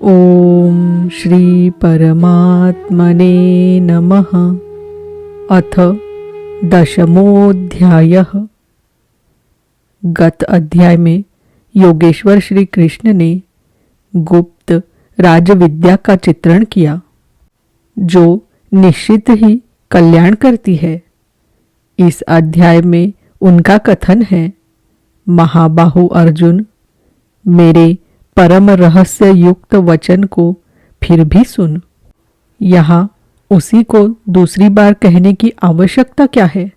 ओम श्री परमात्मने नमः। अथ दशमोऽध्यायः। गत अध्याय में योगेश्वर श्री कृष्ण ने गुप्त राजविद्या का चित्रण किया, जो निश्चित ही कल्याण करती है। इस अध्याय में उनका कथन है, महाबाहु अर्जुन, मेरे परम रहस्य युक्त वचन को फिर भी सुन। यहाँ उसी को दूसरी बार कहने की आवश्यकता क्या है?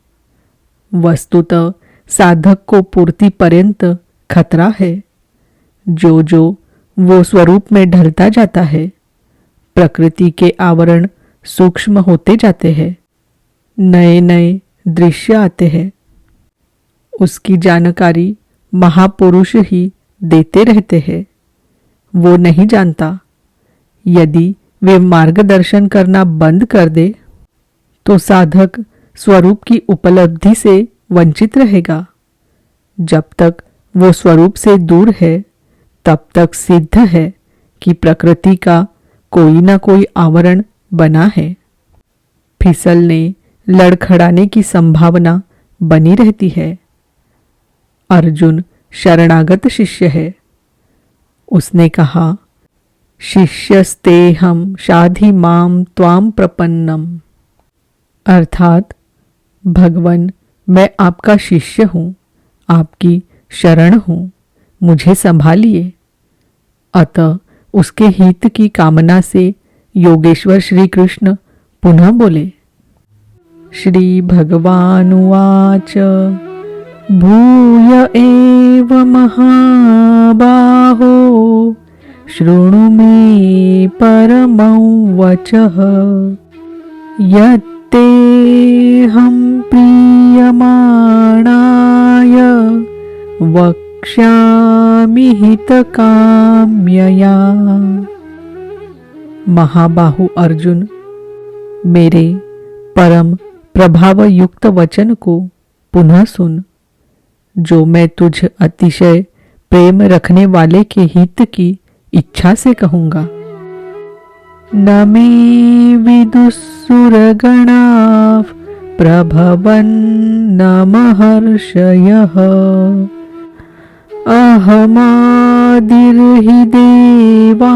वस्तुतः साधक को पूर्ति पर्यंत खतरा है। जो वो स्वरूप में ढलता जाता है, प्रकृति के आवरण सूक्ष्म होते जाते हैं, नए नए दृश्य आते हैं। उसकी जानकारी महापुरुष ही देते रहते हैं। वो नहीं जानता। यदि वे मार्गदर्शन करना बंद कर दे तो साधक स्वरूप की उपलब्धि से वंचित रहेगा। जब तक वो स्वरूप से दूर है, तब तक सिद्ध है कि प्रकृति का कोई ना कोई आवरण बना है। फिसलने, लड़खड़ाने की संभावना बनी रहती है। अर्जुन शरणागत शिष्य है। उसने कहा, शिष्यस्तेहम शाधि माम त्वाम प्रपन्नम, अर्थात भगवन, मैं आपका शिष्य हूँ, आपकी शरण हूँ, मुझे संभालिए। अतः उसके हित की कामना से योगेश्वर श्री कृष्ण पुनः बोले। श्री भगवानुवाच, भूय एव महाबाहो शृणु मे परमं वचः, यत्तेऽहं प्रीयमाणाय वक्ष्यामि हितकाम्यया। महाबाहु अर्जुन, मेरे परम प्रभाव युक्त वचन को पुनः सुन, जो मैं तुझ अतिशय प्रेम रखने वाले के हित की इच्छा से कहूँगा। न मे विदुस्सुरगणाः प्रभवन्न महर्षयः, अहमादिर्हि देवानां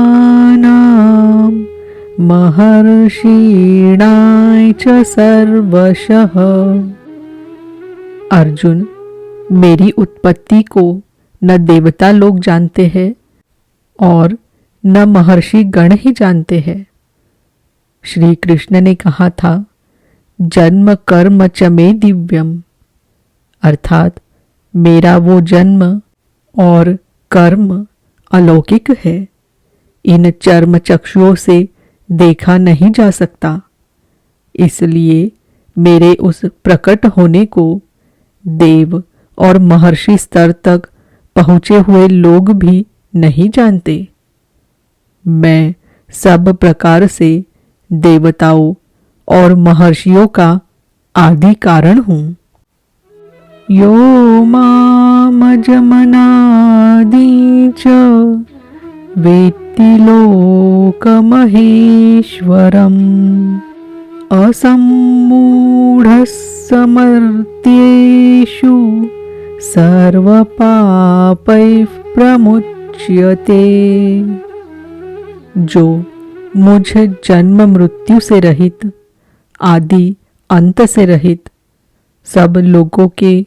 महर्षीणां च सर्वशः। अर्जुन, मेरी उत्पत्ति को न देवता लोग जानते हैं और न महर्षि गण ही जानते हैं। श्री कृष्ण ने कहा था, जन्म कर्म च मे दिव्यम, अर्थात मेरा वो जन्म और कर्म अलौकिक है, इन चर्म चक्षुओं से देखा नहीं जा सकता। इसलिए मेरे उस प्रकट होने को देव और महर्षि स्तर तक पहुँचे हुए लोग भी नहीं जानते। मैं सब प्रकार से देवताओं और महर्षियों का आदि कारण हूँ। यो मामजमनादि च वेत्ति लोकमहेश्वरम्, असम्मूढ़ः समर्त्येषु सर्वपापैः प्रमुच्यते। जो मुझ जन्म मृत्यु से रहित, आदि अंत से रहित, सब लोगों के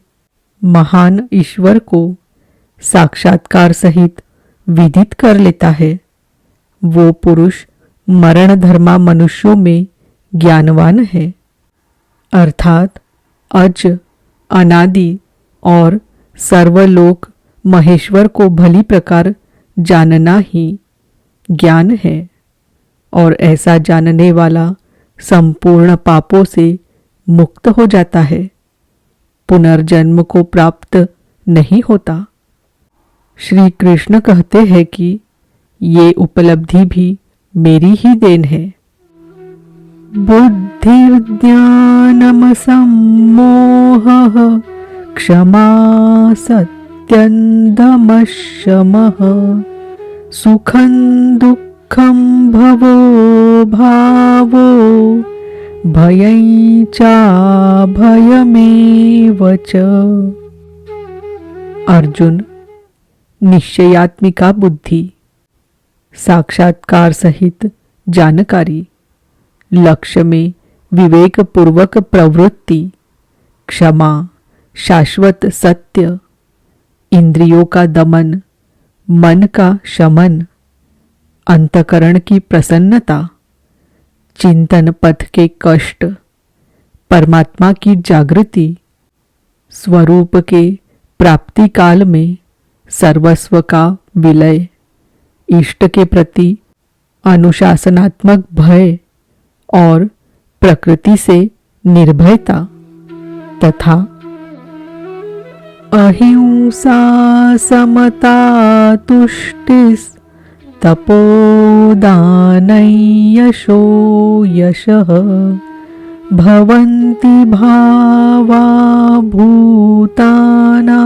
महान ईश्वर को साक्षात्कार सहित विदित कर लेता है, वो पुरुष मरण धर्मा मनुष्यों में ज्ञानवान है। अर्थात अज, अनादि और सर्वलोक महेश्वर को भली प्रकार जानना ही ज्ञान है, और ऐसा जानने वाला संपूर्ण पापों से मुक्त हो जाता है, पुनर्जन्म को प्राप्त नहीं होता। श्री कृष्ण कहते हैं कि ये उपलब्धि भी मेरी ही देन है। बुद्धिर्ज्ञानमसम्मोहः क्षमा सत्यं दमः शमः, सुखं दुःखं दुःखं भवो भावो भयं चाभयमेव च। अर्जुन, निश्चयात्मिका बुद्धि, साक्षात्कार सहित जानकारी, लक्ष्य में विवेक पूर्वक प्रवृत्ति, क्षमा, शाश्वत सत्य, इंद्रियों का दमन, मन का शमन, अंतकरण की प्रसन्नता, चिंतन पथ के कष्ट, परमात्मा की जागृति, स्वरूप के प्राप्ति काल में सर्वस्व का विलय, इष्ट के प्रति अनुशासनात्मक भय और प्रकृति से निर्भयता तथा अहिंसा समता तुष्टिस् तपोदानयशो यशः भवन्ति भावा भूतानां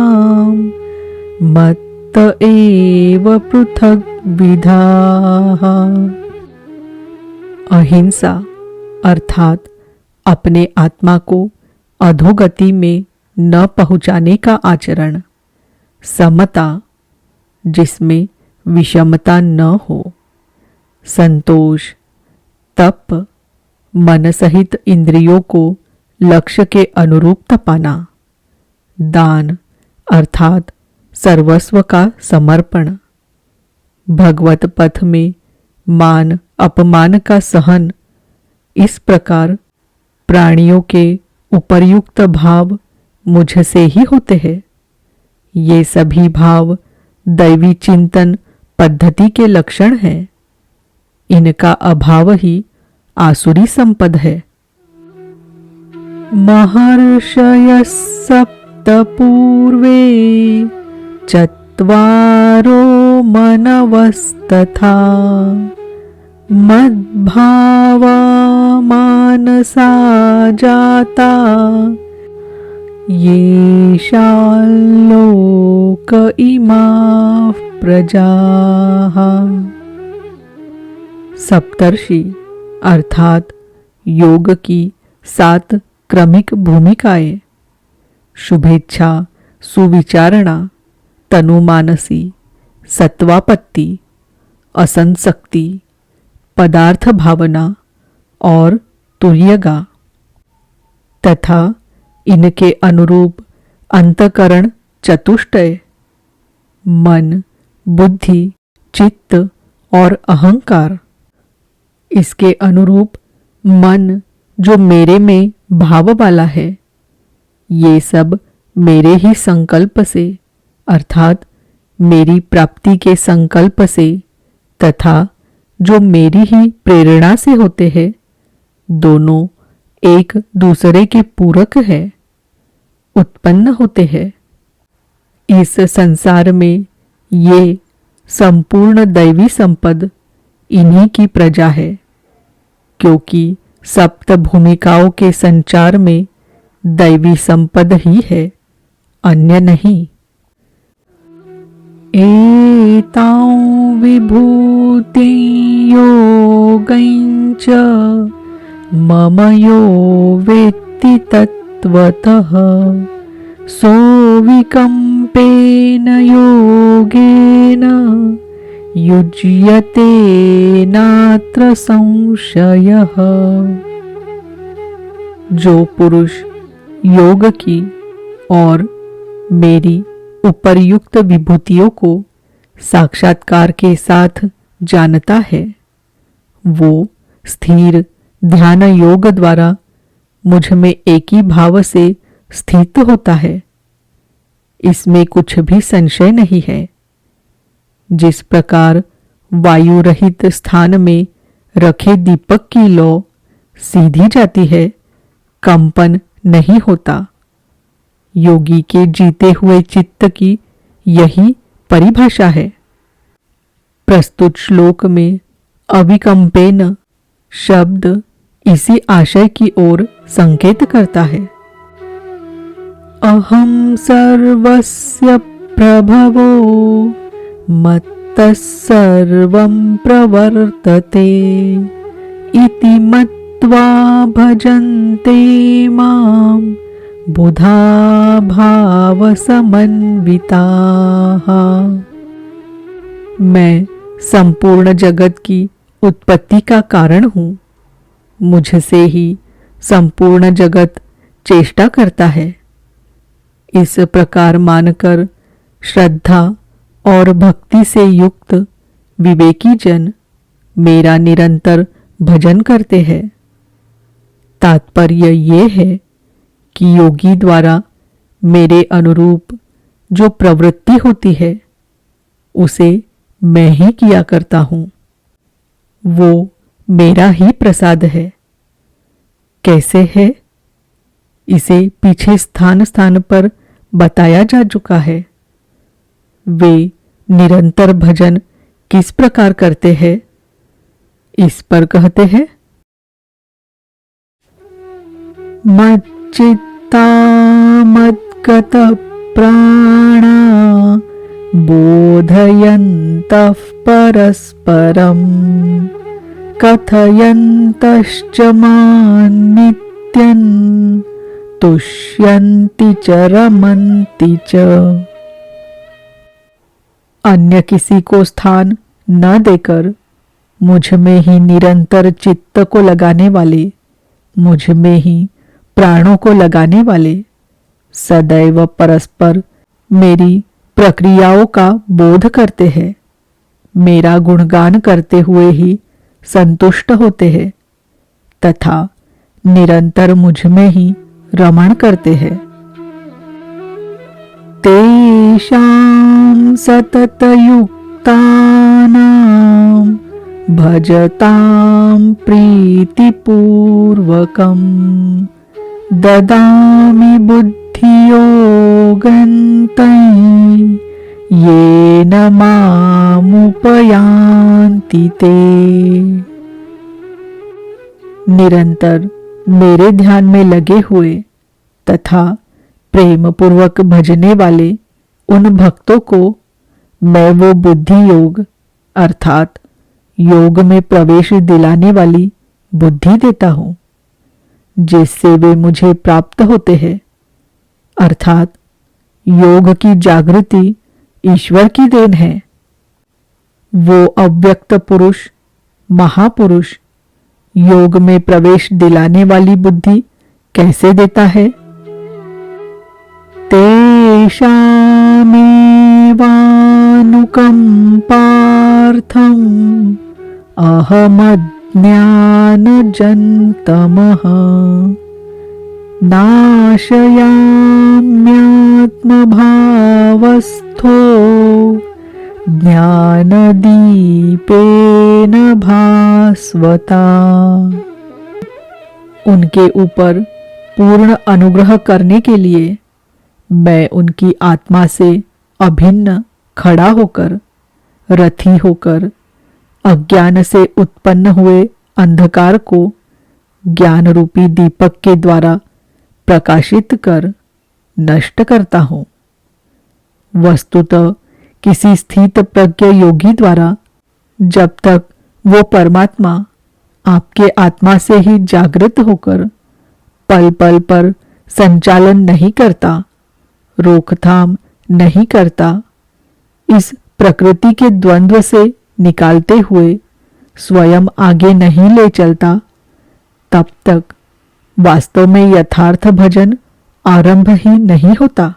मत्त एव पृथग् विधाः। अहिंसा अर्थात अपने आत्मा को अधोगति में न पहुंचाने का आचरण, समता जिसमें विषमता न हो, संतोष, तप, मन सहित इंद्रियों को लक्ष्य के अनुरूप तपाना, दान अर्थात सर्वस्व का समर्पण, भगवत पथ में मान अपमान का सहन, इस प्रकार प्राणियों के उपर्युक्त भाव मुझसे ही होते हैं। ये सभी भाव दैवी चिंतन पद्धति के लक्षण हैं। इनका अभाव ही आसुरी संपद है। महर्षयः सप्त पूर्वे चत्वारो मनवस्तथा मद्भावा मानसा जाता येषां लोक इमाः प्रजाः। सप्तर्षि अर्थात योग की 7 क्रमिक भूमिकाएं, शुभेच्छा, सुविचारणा, तनुमानसी, सत्वापत्ति, असंसक्ति, पदार्थ भावना और तुर्यगा तथा इनके अनुरूप अंतकरण चतुष्टय, मन, बुद्धि, चित्त और अहंकार। इसके अनुरूप मन जो मेरे में भाव वाला है, ये सब मेरे ही संकल्प से अर्थात मेरी प्राप्ति के संकल्प से तथा जो मेरी ही प्रेरणा से होते हैं, दोनों एक दूसरे के पूरक है, उत्पन्न होते हैं। इस संसार में ये संपूर्ण दैवी संपद इन्हीं की प्रजा है, क्योंकि सप्त भूमिकाओं के संचार में दैवी संपद ही है, अन्य नहीं। एतां विभूति योगञ्च मम यो वेत्ति तत्त्वतः सोऽविकम्पेन योगेन युज्यते नात्र संशयः। जो पुरुष योग की और मेरी उपर्युक्त विभूतियों को साक्षात्कार के साथ जानता है, वो स्थिर ध्यान योग द्वारा मुझ में एक ही भाव से स्थित होता है। इसमें कुछ भी संशय नहीं है। जिस प्रकार वायु रहित स्थान में रखे दीपक की लौ सीधी जाती है, कंपन नहीं होता, योगी के जीते हुए चित्त की यही परिभाषा है। प्रस्तुत श्लोक में अविकम्पेन शब्द इसी आशय की ओर संकेत करता है। अहम सर्वस्य प्रभवो मत्त तत्सर्वं प्रवर्तते इति मत्वा भजन्ते मां बुधा भावसमन्विताः। मैं संपूर्ण जगत की उत्पत्ति का कारण हूँ। मुझसे ही संपूर्ण जगत चेष्टा करता है। इस प्रकार मानकर श्रद्धा और भक्ति से युक्त विवेकी जन मेरा निरंतर भजन करते हैं। तात्पर्य ये है कि योगी द्वारा मेरे अनुरूप जो प्रवृत्ति होती है उसे मैं ही किया करता हूँ। वो मेरा ही प्रसाद है। कैसे है इसे पीछे स्थान स्थान पर बताया जा चुका है। वे निरंतर भजन किस प्रकार करते हैं इस पर कहते हैं, मच्चित्ता मद्गत प्राणा बोधयन्तः परस्परं कथयन्तश्च मां नित्यं तुष्यन्ति च रमन्ति च। अन्य किसी को स्थान न देकर मुझ में ही निरंतर चित्त को लगाने वाले, मुझ में ही प्राणों को लगाने वाले सदैव परस्पर मेरी प्रक्रियाओं का बोध करते हैं, मेरा गुणगान करते हुए ही संतुष्ट होते हैं तथा निरंतर मुझ में ही रमण करते हैं। तेषां सततयुक्तानां भजतां प्रीतिपूर्वकं ददामि बुद्धियोगं तैः येन मामुपयान्ति ते। निरंतर मेरे ध्यान में लगे हुए तथा प्रेम पूर्वक भजने वाले उन भक्तों को मैं वो बुद्धि योग अर्थात योग में प्रवेश दिलाने वाली बुद्धि देता हूँ, जिससे वे मुझे प्राप्त होते हैं। अर्थात योग की जागृति ईश्वर की देन है। वो अव्यक्त पुरुष महापुरुष योग में प्रवेश दिलाने वाली बुद्धि कैसे देता है? तेषामेवानुकंपार्थम् अहमज्ञानजन्तमः नाशयाम्यात्मभावस्थो ज्ञानदीपेन भास्वता। उनके ऊपर पूर्ण अनुग्रह करने के लिए मैं उनकी आत्मा से अभिन्न खड़ा होकर, रथी होकर अज्ञान से उत्पन्न हुए अंधकार को ज्ञान रूपी दीपक के द्वारा प्रकाशित कर नष्ट करता हूँ। वस्तुतः किसी स्थित प्रज्ञ योगी द्वारा जब तक वो परमात्मा आपके आत्मा से ही जागृत होकर पल पल पर संचालन नहीं करता, रोकथाम नहीं करता, इस प्रकृति के द्वंद्व से निकालते हुए स्वयं आगे नहीं ले चलता, तब तक वास्तव में यथार्थ भजन आरंभ ही नहीं होता।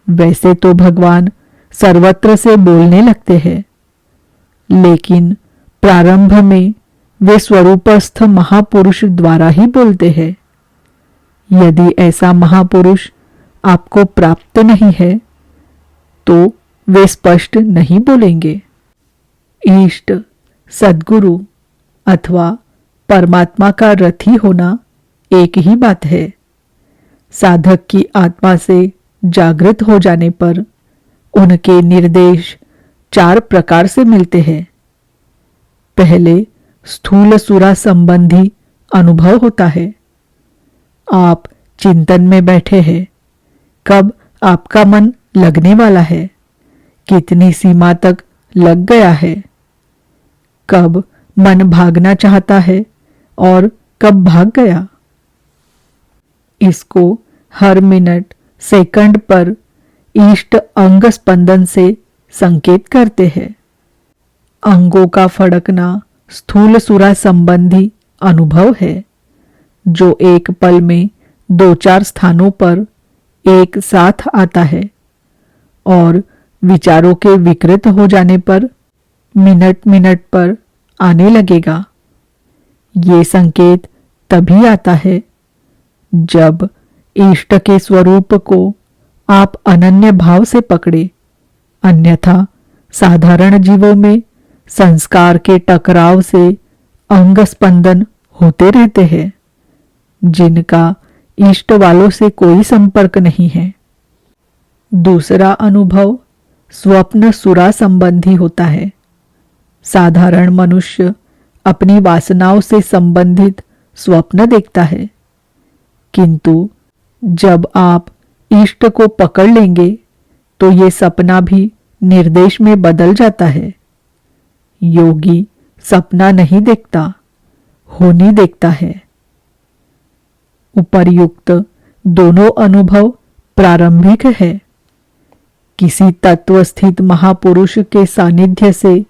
वैसे तो भगवान सर्वत्र से बोलने लगते हैं, लेकिन प्रारंभ में वे स्वरूपस्थ महापुरुष द्वारा ही बोलते हैं। यदि ऐसा महापुरुष आपको प्राप्त नहीं है तो वे स्पष्ट नहीं बोलेंगे। इष्ट सद्गुरु अथवा परमात्मा का रथी होना एक ही बात है। साधक की आत्मा से जागृत हो जाने पर उनके निर्देश 4 प्रकार से मिलते हैं। पहले स्थूल सुरा संबंधी अनुभव होता है। आप चिंतन में बैठे हैं, कब आपका मन लगने वाला है, कितनी सीमा तक लग गया है। कब मन भागना चाहता है और कब भाग गया, इसको हर मिनट सेकंड पर इष्ट अंग स्पंदन से संकेत करते हैं। अंगों का फड़कना स्थूल सुरा संबंधी अनुभव है, जो एक पल में 2-4 स्थानों पर एक साथ आता है और विचारों के विकृत हो जाने पर मिनट मिनट पर आने लगेगा। ये संकेत तभी आता है जब इष्ट के स्वरूप को आप अनन्य भाव से पकड़े, अन्यथा साधारण जीवों में संस्कार के टकराव से अंग स्पंदन होते रहते हैं, जिनका इष्ट वालों से कोई संपर्क नहीं है। दूसरा अनुभव स्वप्न सुरा संबंधी होता है। साधारण मनुष्य अपनी वासनाओं से संबंधित स्वप्न देखता है, किंतु जब आप इष्ट को पकड़ लेंगे तो ये सपना भी निर्देश में बदल जाता है। योगी सपना नहीं देखता, होनी देखता है। उपर्युक्त दोनों अनुभव प्रारंभिक है। किसी तत्व स्थित महापुरुष के सानिध्य से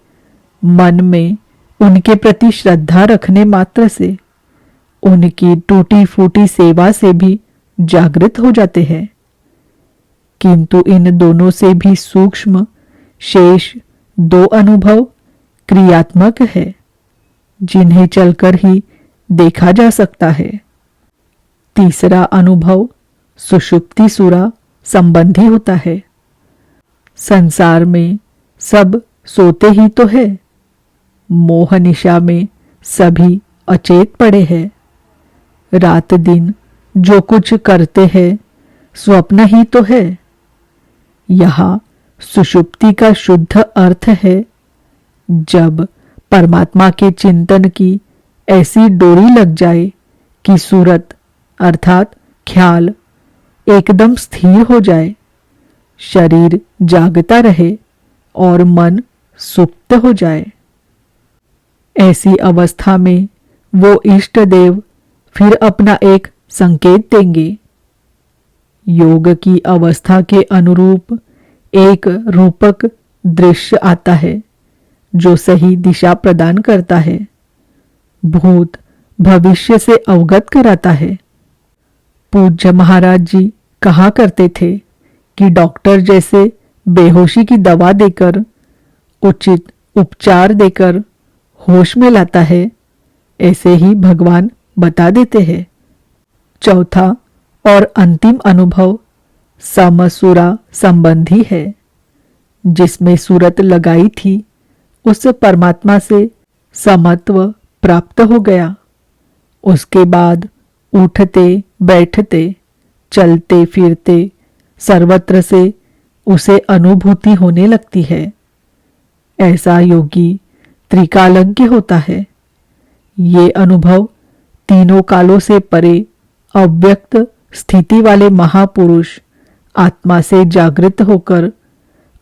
मन में उनके प्रति श्रद्धा रखने मात्र से उनकी टूटी फूटी सेवा से भी जागृत हो जाते हैं, किंतु इन दोनों से भी सूक्ष्म शेष 2 अनुभव क्रियात्मक है, जिन्हें चलकर ही देखा जा सकता है। तीसरा अनुभव सुषुप्ति सुरा संबंधी होता है। संसार में सब सोते ही तो है, मोह निशा में सभी अचेत पड़े हैं। रात दिन जो कुछ करते हैं स्वप्न ही तो है। यहाँ सुषुप्ति का शुद्ध अर्थ है जब परमात्मा के चिंतन की ऐसी डोरी लग जाए कि सूरत अर्थात ख्याल एकदम स्थिर हो जाए, शरीर जागता रहे और मन सुप्त हो जाए। ऐसी अवस्था में वो इष्ट देव फिर अपना एक संकेत देंगे। योग की अवस्था के अनुरूप एक रूपक दृश्य आता है जो सही दिशा प्रदान करता है, भूत भविष्य से अवगत कराता है। पूज्य महाराज जी कहा करते थे कि डॉक्टर जैसे बेहोशी की दवा देकर, उचित उपचार देकर होश में लाता है, ऐसे ही भगवान बता देते हैं। चौथा और अंतिम अनुभव समसुरा संबंधी है। जिसमें सूरत लगाई थी उस परमात्मा से समत्व प्राप्त हो गया। उसके बाद उठते बैठते चलते फिरते सर्वत्र से उसे अनुभूति होने लगती है। ऐसा योगी त्रिकालज्ञ होता है। ये अनुभव तीनों कालों से परे अव्यक्त स्थिति वाले महापुरुष आत्मा से जागृत होकर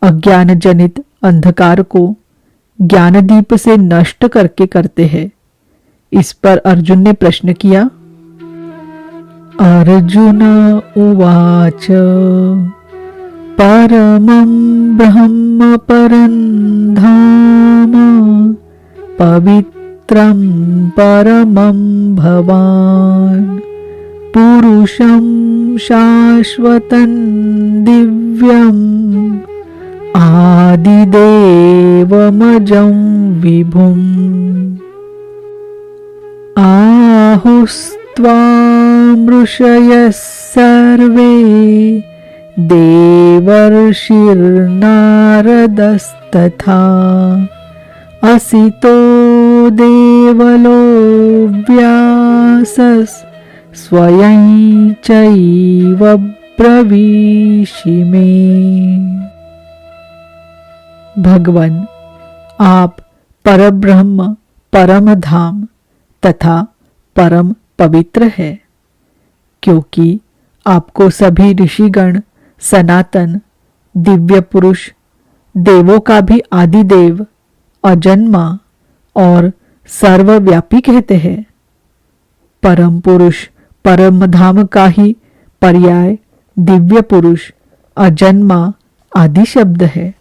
अज्ञान जनित अंधकार को ज्ञानदीप से नष्ट करके करते हैं। इस पर अर्जुन ने प्रश्न किया। अर्जुन उवाच परमं ब्रह्म परं धाम पवित्रं परमं भवान् पुरुषं शाश्वतं दिव्यम् आदिदेवमजं विभुम् आहुस्त्वां ऋषयः सर्वे देवर्षिर्नारदस्तथा असितो देवलो व्यासस् स्वयं चैव ब्रवीषि मे। भगवन, आप परब्रह्म परम धाम तथा परम पवित्र है, क्योंकि आपको सभी ऋषिगण सनातन दिव्य पुरुष देवों का भी आदिदेव, अजन्मा और सर्वव्यापी कहते हैं। परम पुरुष परम धाम का ही पर्याय दिव्य पुरुष, अजन्मा आदि शब्द है।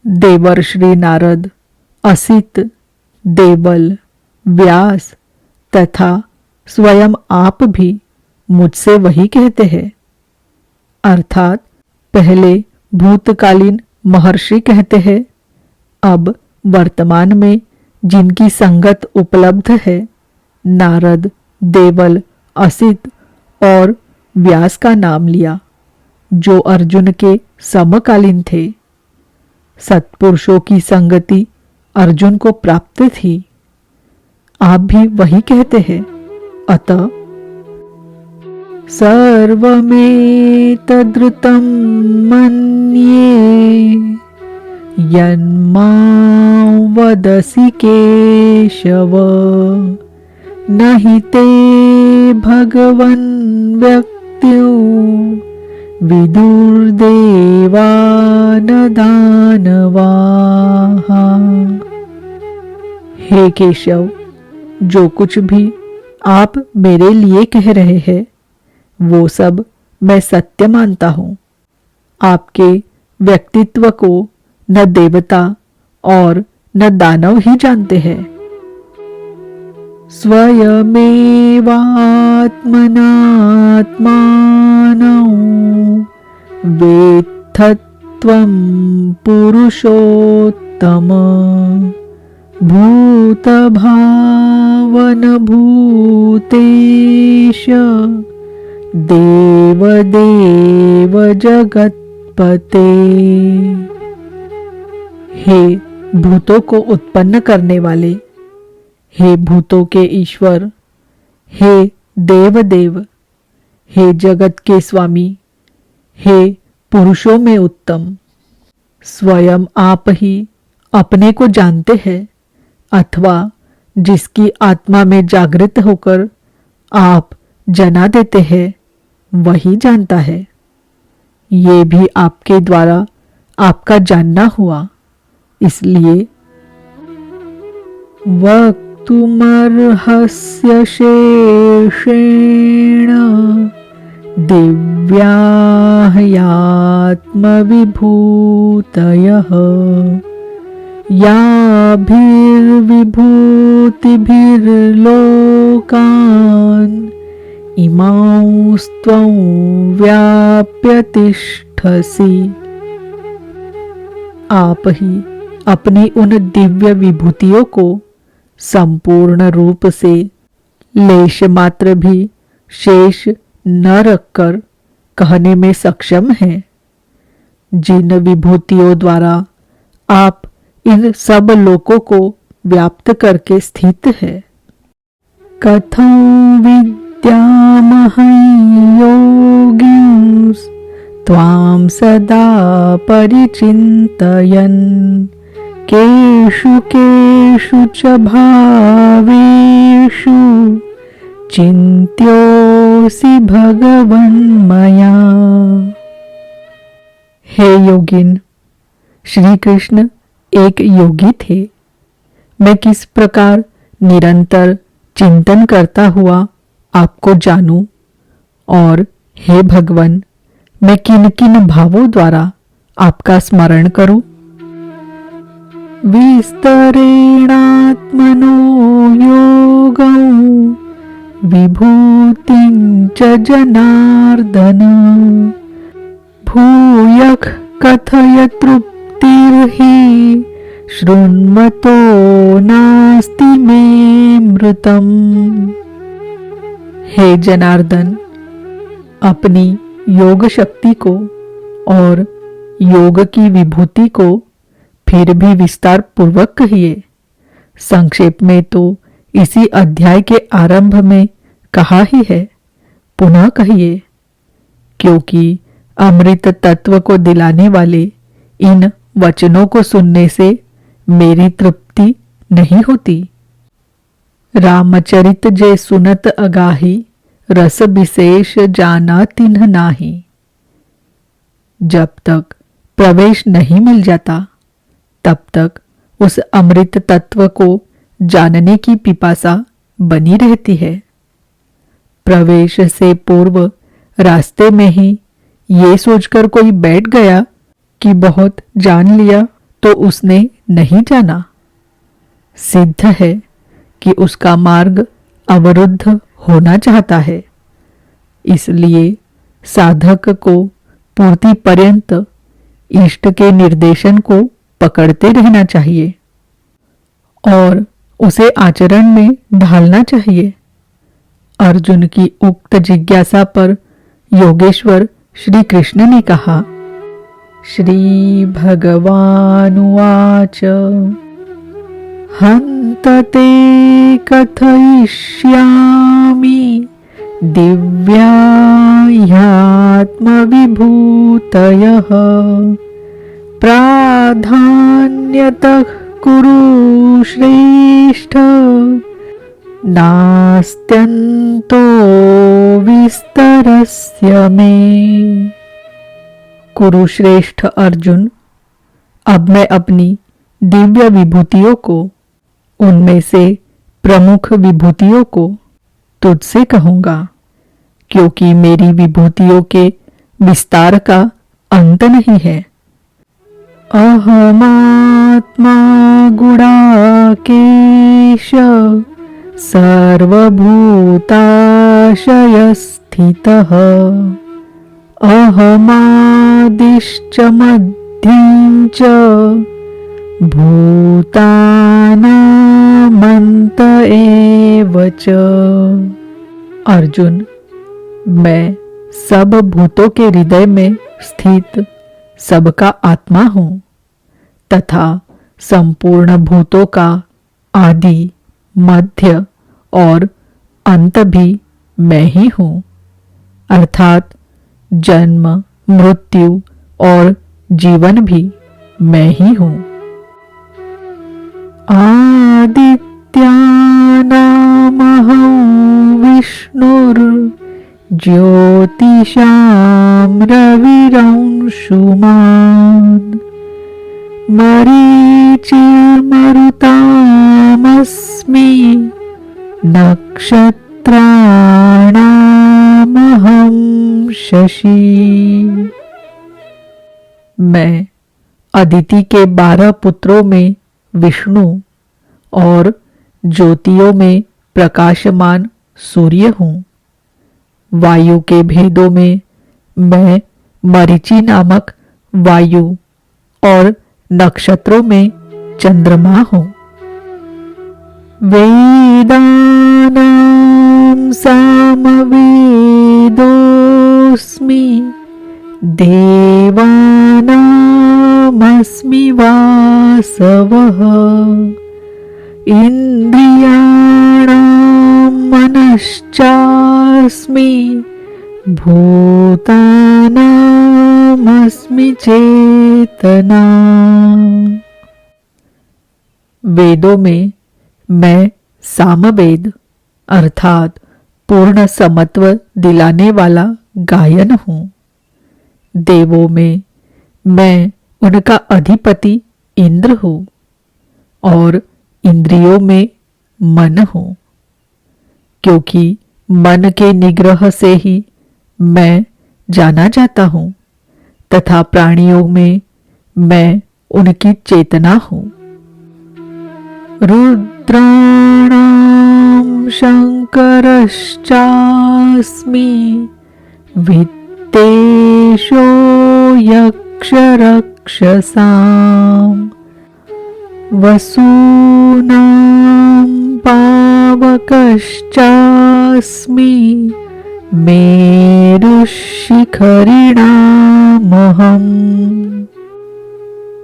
देवर्षि नारद, असित, देवल, व्यास तथा स्वयं आप भी मुझसे वही कहते हैं। अर्थात पहले भूतकालीन महर्षि कहते हैं, अब वर्तमान में जिनकी संगत उपलब्ध है, नारद, देवल, असित और व्यास का नाम लिया, जो अर्जुन के समकालीन थे। सत्पुरुषों की संगति अर्जुन को प्राप्त थी। आप भी वही कहते हैं। अतः सर्वमेतद्रुतं मन्ये यन्मां वदसि केशव, न हि ते भगवन् व्यक्त्यो विदुर्देवा न दानवाः। हे केशव, जो कुछ भी आप मेरे लिए कह रहे हैं वो सब मैं सत्य मानता हूँ। आपके व्यक्तित्व को न देवता और न दानव ही जानते हैं। स्वयमेवात्मनात्मानं वेत्थत्वं पुरुषोत्तम, भूतभावन भूतेश देवदेव जगत्पते। हे भूतों को उत्पन्न करने वाले, हे भूतों के ईश्वर, हे देवदेव, हे जगत के स्वामी, हे पुरुषों में उत्तम। स्वयं आप ही अपने को जानते हैं अथवा जिसकी आत्मा में जागृत होकर आप जना देते हैं वही जानता है। ये भी आपके द्वारा आपका जानना हुआ। इसलिए वक्तुमर्हस्य शेषेण दिव्या ह्यात्मविभूतयः, याभिर्विभूतिभिर्लोकान् इमांस्त्वं व्याप्य तिष्ठसि। आप ही अपनी उन दिव्य विभूतियों को संपूर्ण रूप से लेश मात्र भी शेष न रखकर कहने में सक्षम हैं। जिन विभूतियों द्वारा आप इन सब लोकों को व्याप्त करके स्थित है। कथं विद्यामहं योगिंस त्वां सदा परिचिन्तयन्, केषु केषु च भावेषु चिन्त्योऽसि भगवन्मया। हे योगिन, श्री कृष्ण एक योगी थे। मैं किस प्रकार निरंतर चिंतन करता हुआ आपको जानूं, और हे भगवन, मैं किन किन भावों द्वारा आपका स्मरण करूं। विस्तरेणात्मनो योगं विभूतिं च जनार्दन, भूयः कथय तृप्तिर्हि शृण्वतो नास्ति मे मृतम्। हे जनार्दन, अपनी योग शक्ति को और योग की विभूति को फिर भी विस्तार पूर्वक कहिए। संक्षेप में तो इसी अध्याय के आरंभ में कहा ही है, पुनः कहिए, क्योंकि अमृत तत्व को दिलाने वाले इन वचनों को सुनने से मेरी तृप्ति नहीं होती। रामचरित जे सुनत अगाही, रस विशेष जाना तिन्ह नाही। जब तक प्रवेश नहीं मिल जाता, तब तक उस अमृत तत्व को जानने की पिपासा बनी रहती है। प्रवेश से पूर्व रास्ते में ही ये सोचकर कोई बैठ गया कि बहुत जान लिया, तो उसने नहीं जाना। सिद्ध है कि उसका मार्ग अवरुद्ध होना चाहता है। इसलिए साधक को पूर्ति पर्यंत इष्ट के निर्देशन को पकड़ते रहना चाहिए और उसे आचरण में ढालना चाहिए। अर्जुन की उक्त जिज्ञासा पर योगेश्वर श्री कृष्ण ने कहा, श्री भगवानुवाच हन्त ते कथयिष्यामि दिव्या ह्यात्मविभूतयः प्राधान्यतः कुरु श्रेष्ठ नास्त्यन्तो विस्तरस्य मे। कुरुश्रेष्ठ अर्जुन, अब मैं अपनी दिव्य विभूतियों को, उनमें से प्रमुख विभूतियों को तुझसे कहूंगा, क्योंकि मेरी विभूतियों के विस्तार का अंत नहीं है। अहमात्मा गुडाकेश सर्वभूताशयस्थितः अहमादिश्च मध्यं च भूतानामन्त एव च। अर्जुन, मैं सब भूतों के हृदय में स्थित सबका आत्मा हूँ तथा संपूर्ण भूतों का आदि, मध्य और अंत भी मैं ही हूँ, अर्थात जन्म, मृत्यु और जीवन भी मैं ही हूँ। आदित्यानामहं विष्णुर्ज्योतिषां रविरंशुमान् मरीचिर्मरुतामस्मि नक्षत्राणामहं शशि। मैं अदिति के 12 पुत्रों में विष्णु और ज्योतियों में प्रकाशमान सूर्य हूँ। वायु के भेदों में मैं मरीचि नामक वायु और नक्षत्रों में चंद्रमा हूँ। वेदानां सामवेदोऽस्मि देवानामस्मि वासवः इन्द्रियाणां मनश्चास्मि भूतानामस्मि चेतना। वेदों में मैं सामवेद अर्थात पूर्ण समत्व दिलाने वाला गायन हूँ। देवों में मैं उनका अधिपति इंद्र हूँ और इंद्रियों में मन हूँ, क्योंकि मन के निग्रह से ही मैं जाना जाता हूँ तथा प्राणियों में मैं उनकी चेतना हूँ। रुद्राणां शंकरश्चास्मि वित्तेषो यक्षरक्षसां वसूनां पावकश्चास्मि मेरुशिखरिणामहम्।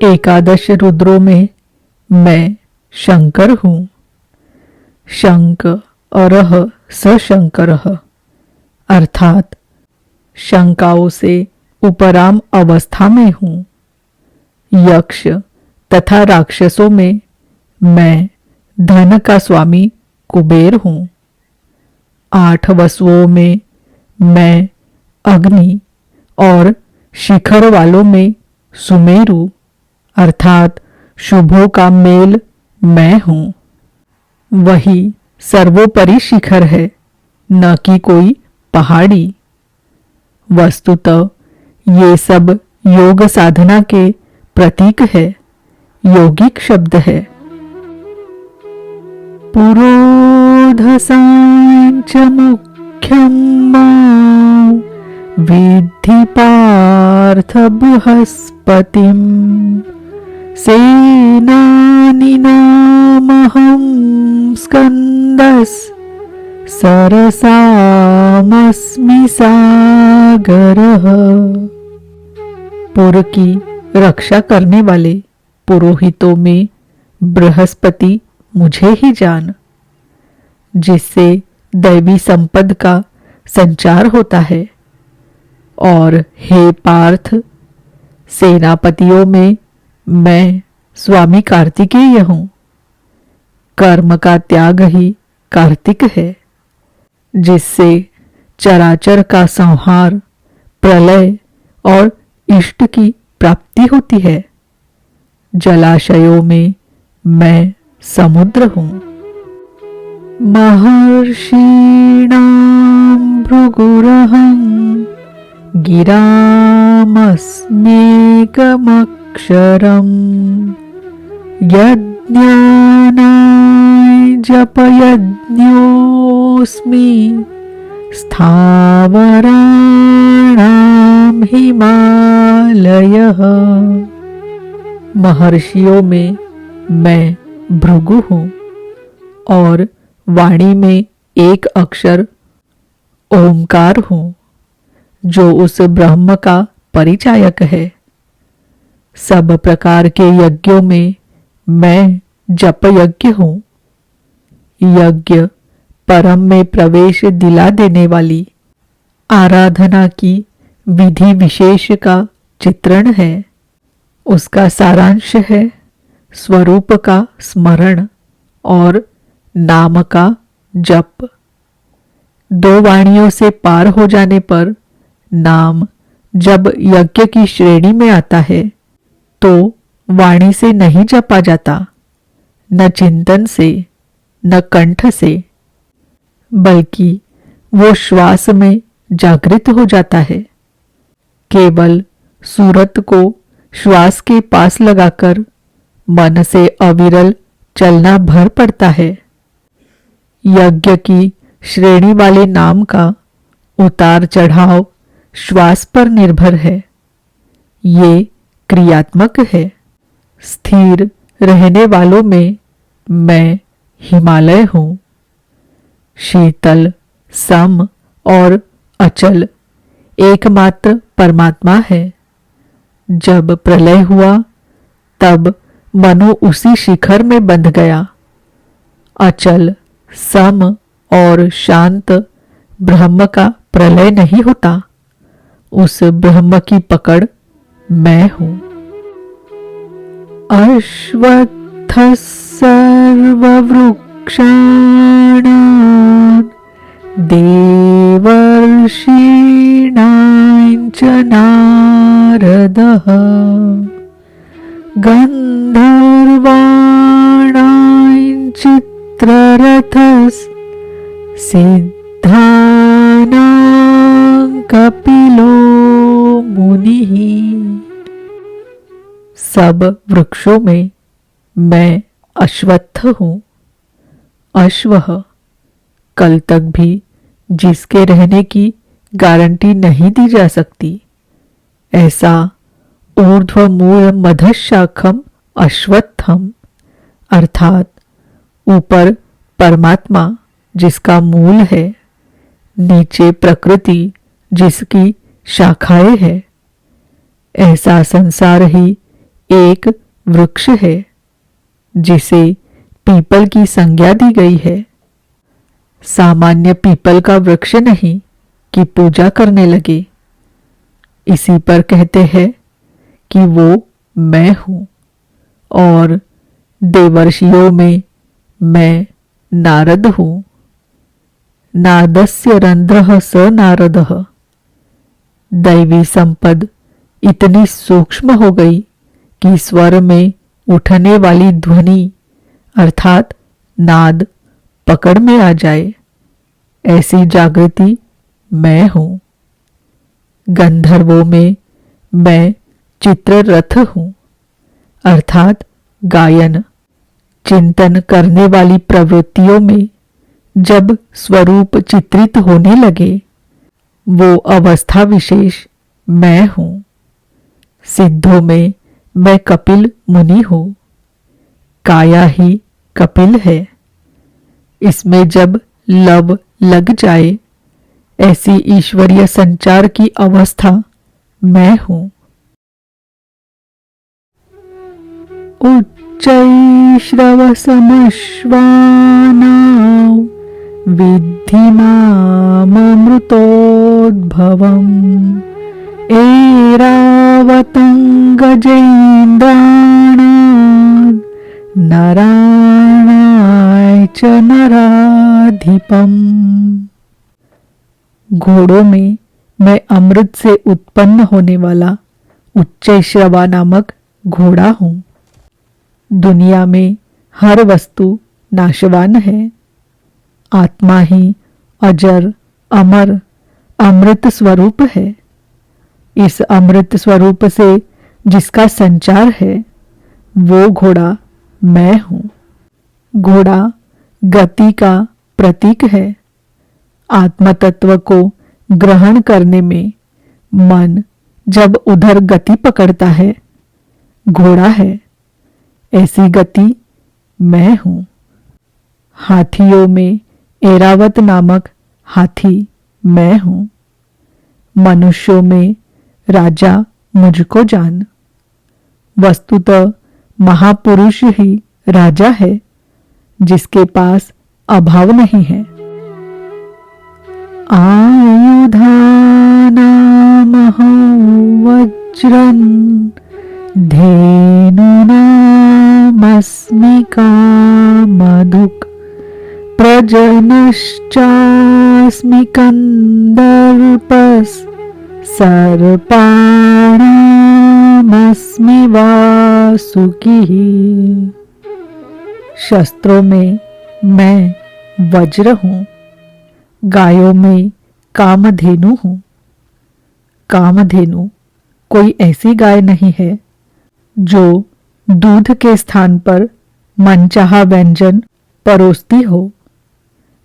11 रुद्रों में मैं शंकर हूँ। शंक अरह सशंकरः अर्थात शंकाओं से उपराम अवस्था में हूँ। यक्ष तथा राक्षसों में मैं धन का स्वामी कुबेर हूँ। 8 वसुओं में मैं अग्नि और शिखर वालों में सुमेरु अर्थात शुभों का मेल मैं हूं। वही सर्वोपरि शिखर है, न कि कोई पहाड़ी। वस्तुतः ये सब योग साधना के प्रतीक है, यौगिक शब्द है। पुरोधसांच मुख्यं मां विद्धि पार्थ बृहस्पतिं सेनानीनामहं स्कन्दस् सरसामस्मि सागरः। पुर की रक्षा करने वाले पुरोहितों में बृहस्पति मुझे ही जान, जिससे दैवी संपद का संचार होता है। और हे पार्थ, सेनापतियों में मैं स्वामी कार्तिकेय हूं। कर्म का त्याग ही कार्तिक है, जिससे चराचर का संहार, प्रलय और इष्ट की प्राप्ति होती है। जलाशयों में मैं समुद्र हूं। महर्षीणां भृगुरहं गिरामस्म्येकमक्षरम् यज्ञानाय जपयज्ञोऽस्मि स्थावराणां हिमालयः। महर्षियों में मैं भृगु हूं और वाणी में एक अक्षर ओंकार हूं, जो उस ब्रह्म का परिचायक है। सब प्रकार के यज्ञों में मैं जप यज्ञ हूं। यज्ञ परम में प्रवेश दिला देने वाली आराधना की विधि विशेष का चित्रण है। उसका सारांश है स्वरूप का स्मरण और नाम का जप। दो वाणियों से पार हो जाने पर नाम जब यज्ञ की श्रेणी में आता है तो वाणी से नहीं जपा जाता, न चिंतन से, न कंठ से, बल्कि वो श्वास में जागृत हो जाता है। केवल सूरत को श्वास के पास लगाकर मन से अविरल चलना भर पड़ता है। यज्ञ की श्रेणी वाले नाम का उतार चढ़ाव श्वास पर निर्भर है। ये क्रियात्मक है। स्थिर रहने वालों में मैं हिमालय हूं। शीतल, सम और अचल एकमात्र परमात्मा है। जब प्रलय हुआ तब मनु उसी शिखर में बंध गया। अचल, सम और शांत ब्रह्म का प्रलय नहीं होता। उस ब्रह्म की पकड़ मैं हूं। अश्वत्थः सर्ववृक्षाणां देवर्षीणां च नारदः गन्धर्वाणां चित्ररथस् सिद्धानां कपिलो मुनिः। सब वृक्षों में मैं अश्वत्थ हूं। अश्वः कल तक भी जिसके रहने की गारंटी नहीं दी जा सकती, ऐसा ऊर्ध्वमूल मधशाखम अश्वत्थम अर्थात ऊपर परमात्मा जिसका मूल है, नीचे प्रकृति जिसकी शाखाएं है, ऐसा संसार ही एक वृक्ष है जिसे पीपल की संज्ञा दी गई है। सामान्य पीपल का वृक्ष नहीं कि पूजा करने लगे। इसी पर कहते हैं कि वो मैं हूं। और देवर्षियों में मैं नारद हूं। नादस्य रंध्रः स नारदः। दैवी संपद इतनी सूक्ष्म हो गई कि स्वर में उठने वाली ध्वनि अर्थात नाद पकड़ में आ जाए, ऐसी जागृति मैं हूं। गंधर्वों में मैं चित्ररथ हूं, अर्थात गायन चिंतन करने वाली प्रवृत्तियों में जब स्वरूप चित्रित होने लगे, वो अवस्था विशेष मैं हूं। सिद्धों में मैं कपिल मुनि हूं, काया ही कपिल है। इसमें जब लव लग जाए, ऐसी ईश्वरीय संचार की अवस्था मैं हूं। उच्चैश्रवसमश्वानां विद्धि माममृतोद्भवम् ऐरावतं गजेन्द्राणां नराणाय च नराधिपम्। घोड़ों में मैं अमृत से उत्पन्न होने वाला उच्चैश्रवा नामक घोड़ा हूं। दुनिया में हर वस्तु नाशवान है, आत्मा ही अजर अमर अमृत स्वरूप है। इस अमृत स्वरूप से जिसका संचार है, वो घोड़ा मैं हूं। घोड़ा गति का प्रतीक है। आत्म तत्व को ग्रहण करने में मन जब उधर गति पकड़ता है, घोड़ा है। ऐसी गति मैं हूं। हाथियों में ऐरावत नामक हाथी मैं हूं। मनुष्यों में राजा मुझको जान। वस्तुतः महापुरुष ही राजा है, जिसके पास अभाव नहीं है। आयुधानामहं वज्रं धेनूनामस्मि कामधुक् प्रजनश्चास्मि कन्दर्पस् सर्पाणामस्मि वासुकिः। शस्त्रों में मैं वज्र हूं, गायों में कामधेनु हूं। कामधेनु कोई ऐसी गाय नहीं है जो दूध के स्थान पर मनचाहा व्यंजन परोसती हो।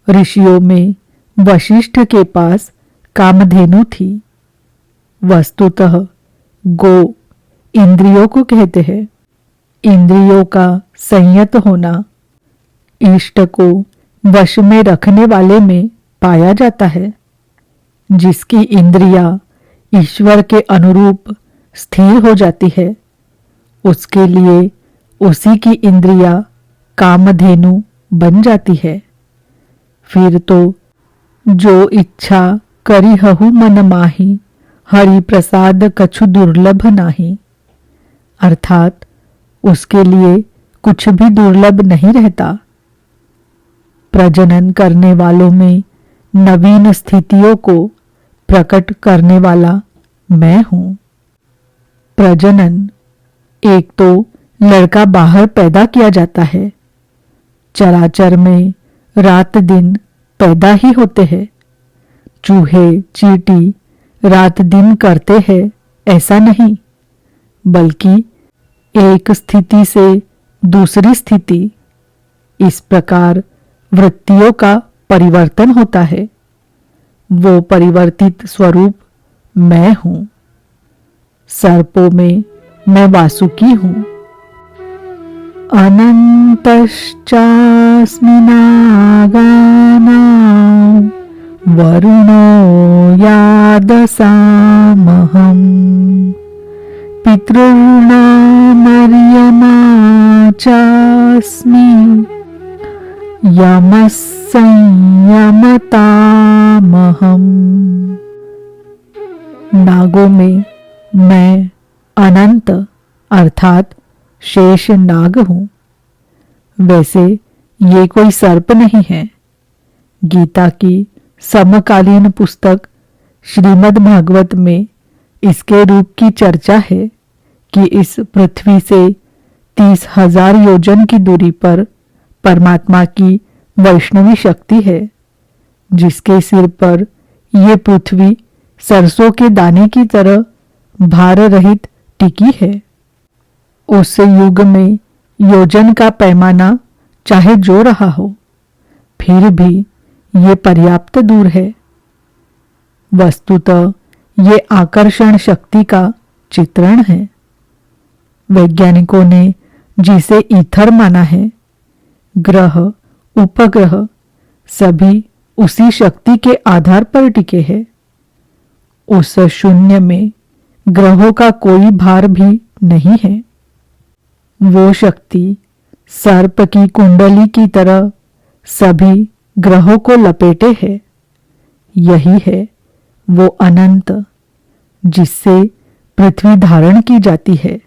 ऋषियों में वशिष्ठ के पास कामधेनु थी। वस्तुतः गो इंद्रियों को कहते हैं। इंद्रियों का संयत होना इष्ट को वश में रखने वाले में पाया जाता है। जिसकी इंद्रियां ईश्वर के अनुरूप स्थिर हो जाती है, उसके लिए उसी की इंद्रियां कामधेनु बन जाती है। फिर तो जो इच्छा करी हहु मन माही, हरि प्रसाद कछु दुर्लभ नाही। अर्थात उसके लिए कुछ भी दुर्लभ नहीं रहता। प्रजनन करने वालों में नवीन स्थितियों को प्रकट करने वाला मैं हूं। प्रजनन एक तो लड़का बाहर पैदा किया जाता है। चराचर में रात दिन पैदा ही होते हैं। चूहे चींटी रात दिन करते हैं ऐसा नहीं, बल्कि एक स्थिति से दूसरी स्थिति, इस प्रकार वृत्तियों का परिवर्तन होता है। वो परिवर्तित स्वरूप मैं हूं। सर्पों में मैं वासुकी हूं। अनंतश्चास्मि नागानां वरुणो यादसामहम् पितॄणामर्यमा चास्मि यमः संयमतामहम्। नागों में मैं अनंत अर्थात शेष नाग हूं। वैसे ये कोई सर्प नहीं है। गीता की समकालीन पुस्तक श्रीमद् भागवत में इसके रूप की चर्चा है कि इस पृथ्वी से 30,000 योजन की दूरी पर परमात्मा की वैष्णवी शक्ति है, जिसके सिर पर ये पृथ्वी सरसों के दाने की तरह भार रहित टिकी है। उस युग में योजन का पैमाना चाहे जो रहा हो, फिर भी ये पर्याप्त दूर है। वस्तुतः ये आकर्षण शक्ति का चित्रण है। वैज्ञानिकों ने जिसे ईथर माना है, ग्रह उपग्रह सभी उसी शक्ति के आधार पर टिके हैं। उस शून्य में ग्रहों का कोई भार भी नहीं है। वो शक्ति सर्प की कुंडली की तरह सभी ग्रहों को लपेटे है। यही है वो अनंत जिससे पृथ्वी धारण की जाती है।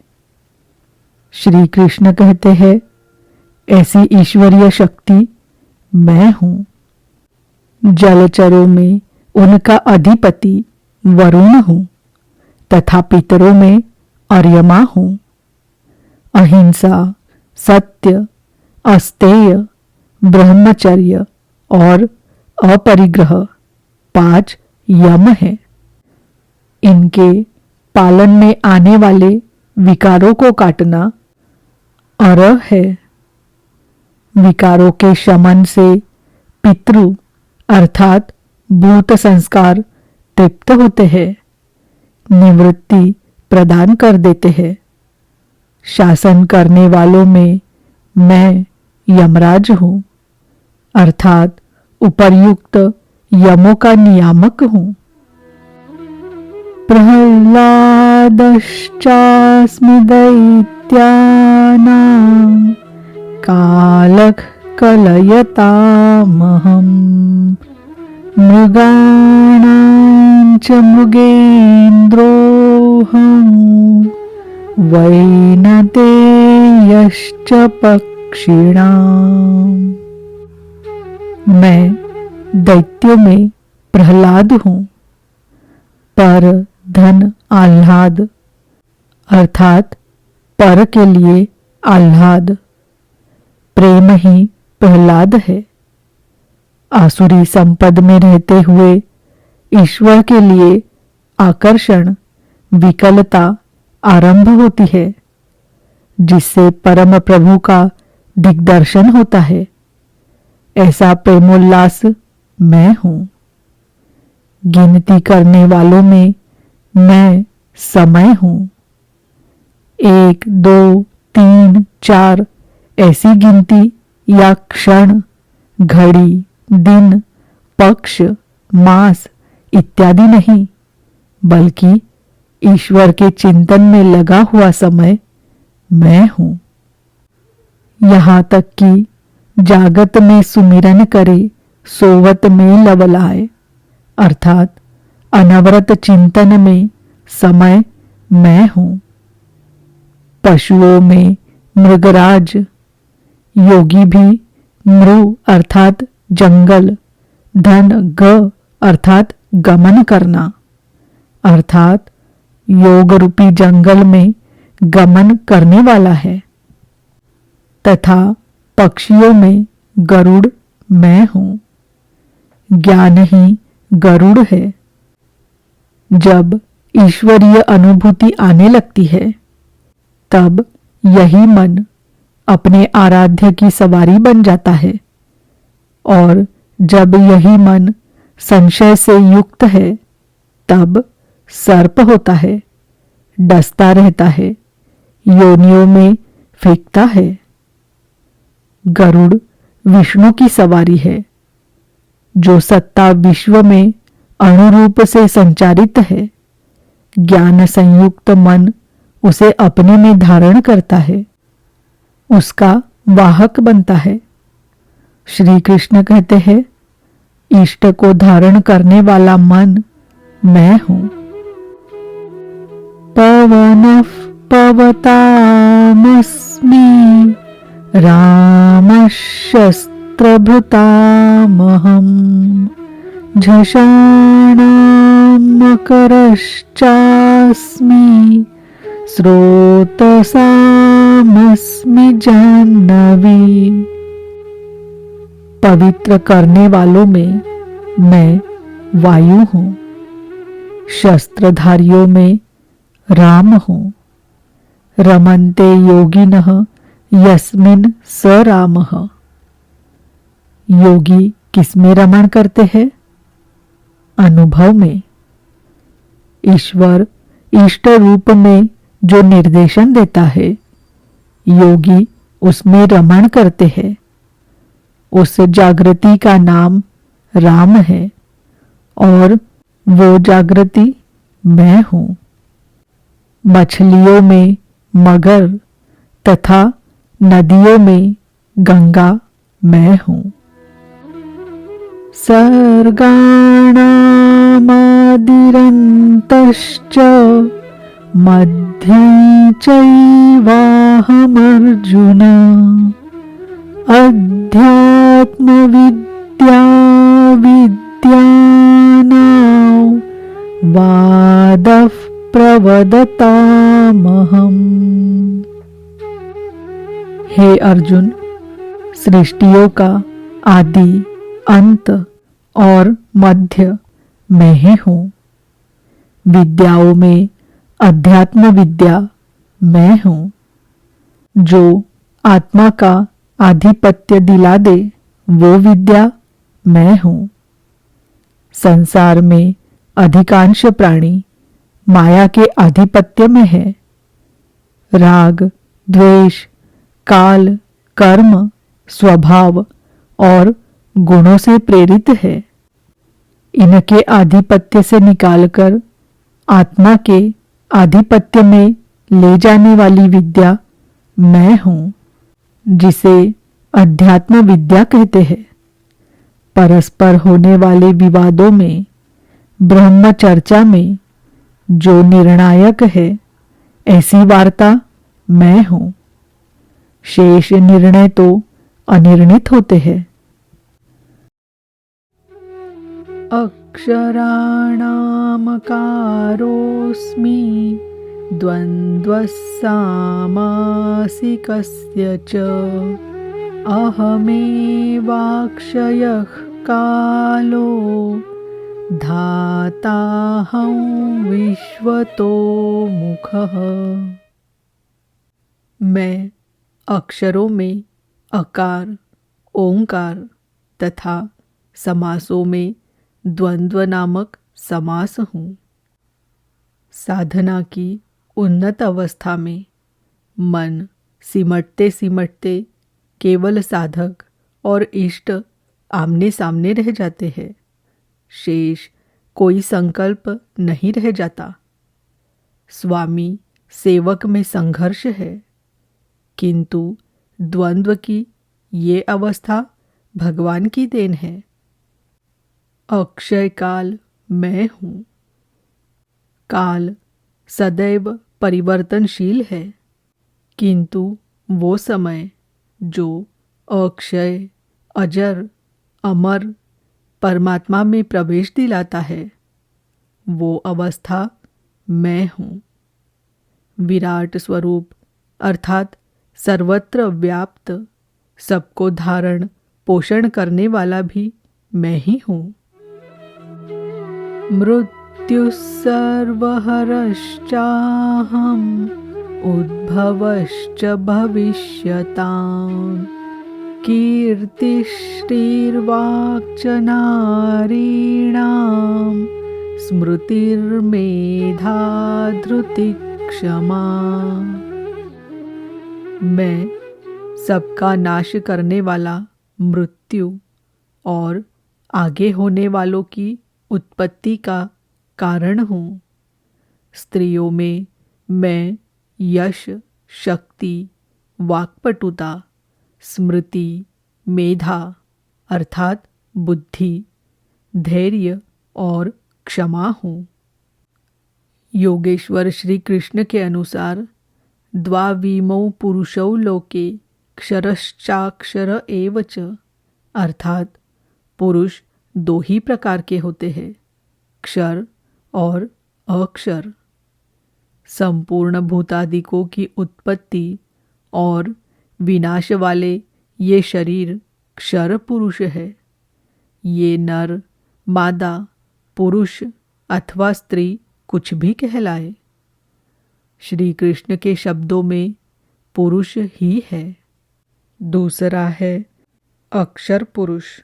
श्री कृष्ण कहते हैं, ऐसी ईश्वरीय शक्ति मैं हूं। जलचरों में उनका अधिपति वरुण हूं तथा पितरों में अर्यमा हूं। अहिंसा, सत्य, अस्तेय, ब्रह्मचर्य और अपरिग्रह 5 यम है। इनके पालन में आने वाले विकारों को काटना अरह है। विकारों के शमन से पितृ अर्थात भूत संस्कार तृप्त होते हैं, निवृत्ति प्रदान कर देते हैं। शासन करने वालों में मैं यमराज हूं, अर्थात उपर्युक्त यमों का नियामक हूं। प्रह्लादश्चास्मि दैत्यानां कालः कलयतामहं मृगाणां च मृगेन्द्रोऽहं वैनतेयश्च पक्षिणाम्। मैं दैत्यों में प्रहलाद हूं, पर धन आह्लाद अर्थात पर के लिए आह्लाद प्रेम ही प्रहलाद है। आसुरी संपद में रहते हुए ईश्वर के लिए आकर्षण विकलता आरंभ होती है, जिससे परम प्रभु का दिग्दर्शन होता है। ऐसा प्रेमोल्लास मैं हूं। गिनती करने वालों में मैं समय हूं। 1, 2, 3, 4 ऐसी गिनती या क्षण, घड़ी, दिन, पक्ष, मास इत्यादि नहीं, बल्कि ईश्वर के चिंतन में लगा हुआ समय मैं हूं। यहां तक कि जागत में सुमिरन करे सोवत में लवलाए अर्थात अनवरत चिंतन में समय मैं हूं। पशुओं में मृगराज, योगी भी मृ अर्थात जंगल, धन ग अर्थात गमन करना, अर्थात योग रूपी जंगल में गमन करने वाला है। तथा पक्षियों में गरुड़ मैं हूं। ज्ञान ही गरुड़ है। जब ईश्वरीय अनुभूति आने लगती है, तब यही मन अपने आराध्य की सवारी बन जाता है, और जब यही मन संशय से युक्त है, तब सर्प होता है, डसता रहता है, योनियों में फेंकता है। गरुड़ विष्णु की सवारी है, जो सत्ता विश्व में अणुरूप से संचारित है। ज्ञान संयुक्त मन उसे अपने में धारण करता है, उसका वाहक बनता है। श्री कृष्ण कहते हैं, इष्ट को धारण करने वाला मन मैं हूं। पवनः पवतामस्मि रामः शस्त्रभृतामहं झषाणां मकरश्चास्मि स्रोतसामस्मि जाह्नवी। पवित्र करने वालों में मैं वायु हूँ, शस्त्रधारियों में राम हूँ। रमन्ते योगिनः यस्मिन् स रामः। योगी किसमें रमण करते हैं? अनुभव में। ईश्वर इष्ट रूप में जो निर्देशन देता है, योगी उसमें रमण करते हैं। उस जागृति का नाम राम है और वो जागृति मैं हूँ। मछलियों में मगर तथा नदियों में गंगा मैं हूँ। सर्गाणामादिरन्तश्च मध्यं चैवाहमर्जुन। अध्यात्मविद्या विद्यानां वादः प्रवदतामहम्। हे अर्जुन, सृष्टियों का आदि, अंत और मध्य मैं ही हूँ। विद्याओं में अध्यात्म विद्या मैं हूँ। जो आत्मा का आधिपत्य दिला दे वो विद्या मैं हूँ। संसार में अधिकांश प्राणी माया के आधिपत्य में है। राग, द्वेष, काल, कर्म, स्वभाव और गुणों से प्रेरित है। इनके आधिपत्य से निकालकर आत्मा के आधिपत्य में ले जाने वाली विद्या मैं हूँ, जिसे अध्यात्म विद्या कहते हैं। परस्पर होने वाले विवादों में, ब्रह्म चर्चा में जो निर्णायक है, ऐसी वार्ता मैं हूँ। शेष निर्णय तो अनिर्णित होते हैं। अक्षराणामकारोऽस्मि द्वन्द्वः सामासिकस्य च। अहमेवाक्षयः कालो धाताहं विश्वतो मुखः। मैं अक्षरों में अकार, ओंकार तथा समासों में द्वंद्व नामक समास हूँ। साधना की उन्नत अवस्था में मन सिमटते सिमटते केवल साधक और इष्ट आमने सामने रह जाते हैं। शेष कोई संकल्प नहीं रह जाता। स्वामी सेवक में संघर्ष है, किंतु द्वंद्व की ये अवस्था भगवान की देन है। अक्षय काल मैं हूँ। काल सदैव परिवर्तनशील है, किंतु वो समय जो अक्षय, अजर, अमर परमात्मा में प्रवेश दिलाता है, वो अवस्था मैं हूँ। विराट स्वरूप अर्थात सर्वत्र व्याप्त, सबको धारण पोषण करने वाला भी मैं ही हूँ। मृत्युः सर्वहरश्चाहम् उद्भवश्च भविष्यताम्। कीर्तिश्रीर्वाक्च नारीणां स्मृतिर्मेधा धृतिक्षमा। मैं सबका नाश करने वाला मृत्यु और आगे होने वालों की उत्पत्ति का कारण हूँ। स्त्रियों में मैं यश, शक्ति, वाक्पटुता, स्मृति, मेधा अर्थात बुद्धि, धैर्य और क्षमा हूँ। योगेश्वर श्री कृष्ण के अनुसार द्वाविमौ पुरुषौ लोके क्षरश्चाक्षर एव च, अर्थात पुरुष दो ही प्रकार के होते हैं, क्षर और अक्षर। संपूर्ण भूतादिकों की उत्पत्ति और विनाश वाले ये शरीर क्षर पुरुष है। ये नर, मादा, पुरुष अथवा स्त्री कुछ भी कहलाए, श्री कृष्ण के शब्दों में पुरुष ही है। दूसरा है अक्षर पुरुष,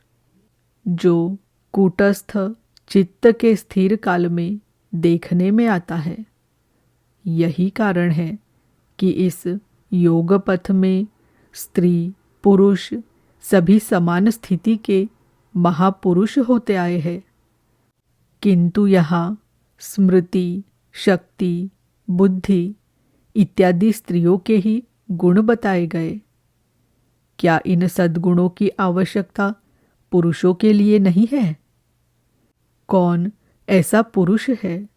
जो कूटस्थ चित्त के स्थिर काल में देखने में आता है। यही कारण है कि इस योग पथ में स्त्री पुरुष सभी समान स्थिति के महापुरुष होते आए हैं, किंतु यहाँ स्मृति, शक्ति, बुद्धि इत्यादि स्त्रियों के ही गुण बताए गए। क्या इन सद्गुणों की आवश्यकता पुरुषों के लिए नहीं है? कौन ऐसा पुरुष है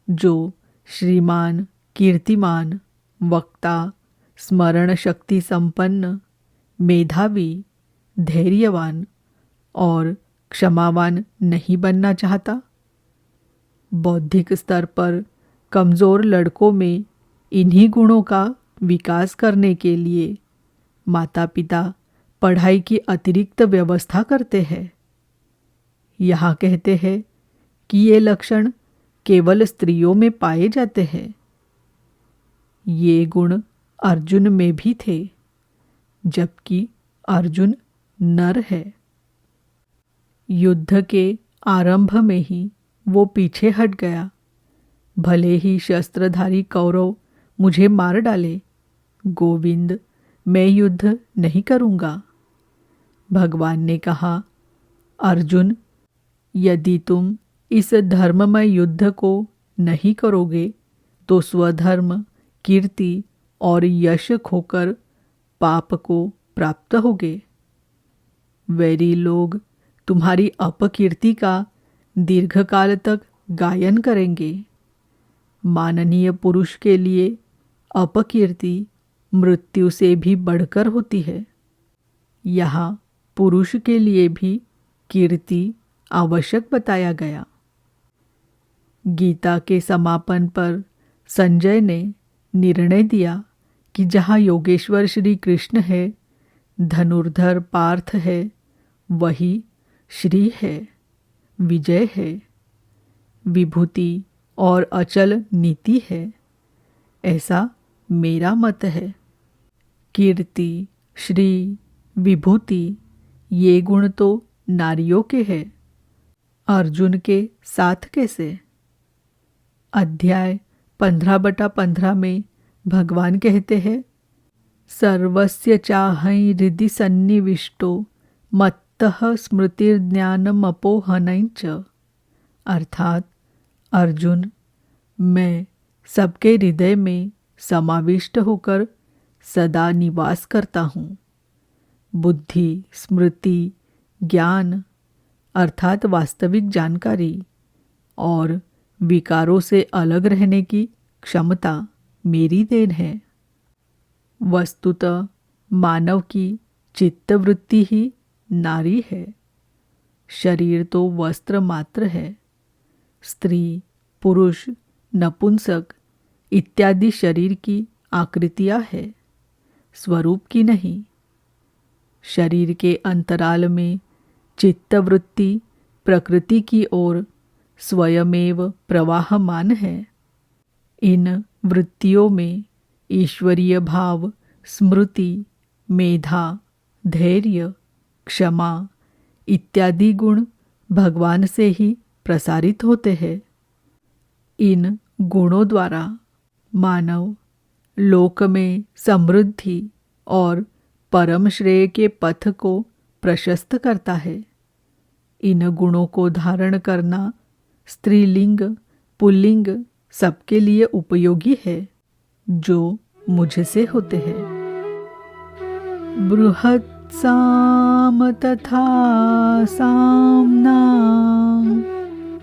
जो श्रीमान, कीर्तिमान, वक्ता, स्मरण शक्ति संपन्न, मेधावी, धैर्यवान और क्षमावान नहीं बनना चाहता? बौद्धिक स्तर पर कमजोर लड़कों में इन्हीं गुणों का विकास करने के लिए माता पिता पढ़ाई की अतिरिक्त व्यवस्था करते हैं। यहाँ कहते हैं कि ये लक्षण केवल स्त्रियों में पाए जाते हैं। ये गुण अर्जुन में भी थे, जबकि अर्जुन नर है। युद्ध के आरंभ में ही वो पीछे हट गया। भले ही शस्त्रधारी कौरव मुझे मार डाले, गोविंद मैं युद्ध नहीं करूँगा। भगवान ने कहा, अर्जुन यदि तुम इस धर्ममय युद्ध को नहीं करोगे तो स्वधर्म, कीर्ति और यश खोकर पाप को प्राप्त होगे। वैरी लोग तुम्हारी अपकीर्ति का दीर्घकाल तक गायन करेंगे। माननीय पुरुष के लिए अपकीर्ति मृत्यु से भी बढ़कर होती है। यहाँ पुरुष के लिए भी कीर्ति आवश्यक बताया गया। गीता के समापन पर संजय ने निर्णय दिया कि जहाँ योगेश्वर श्री कृष्ण है, धनुर्धर पार्थ है, वही श्री है, विजय है, विभूति और अचल नीति है। ऐसा मेरा मत है। कीर्ति, श्री, विभूति ये गुण तो नारियों के हैं, अर्जुन के साथ कैसे? अध्याय 15/15 में भगवान कहते हैं, सर्वस्य चाहै हृदि सन्निविष्टो मत्तः स्मृतिर्ज्ञानमपोहनञ्च। अर्थात अर्जुन, मैं सबके हृदय में समाविष्ट होकर सदा निवास करता हूँ। बुद्धि, स्मृति, ज्ञान अर्थात वास्तविक जानकारी और विकारों से अलग रहने की क्षमता मेरी देन है। वस्तुतः मानव की चित्तवृत्ति ही नारी है। शरीर तो वस्त्र मात्र है। स्त्री, पुरुष, नपुंसक इत्यादि शरीर की आकृतियां है, स्वरूप की नहीं। शरीर के अंतराल में चित्तवृत्ति प्रकृति की ओर स्वयमेव प्रवाहमान है। इन वृत्तियों में ईश्वरीय भाव, स्मृति, मेधा, धैर्य, क्षमा इत्यादि गुण भगवान से ही प्रसारित होते हैं। इन गुणों द्वारा मानव लोक में समृद्धि और परम श्रेय के पथ को प्रशस्त करता है। इन गुणों को धारण करना स्त्रीलिंग, पुल्लिंग सबके लिए उपयोगी है, जो मुझसे होते हैं। बृहत् साम तथा सामना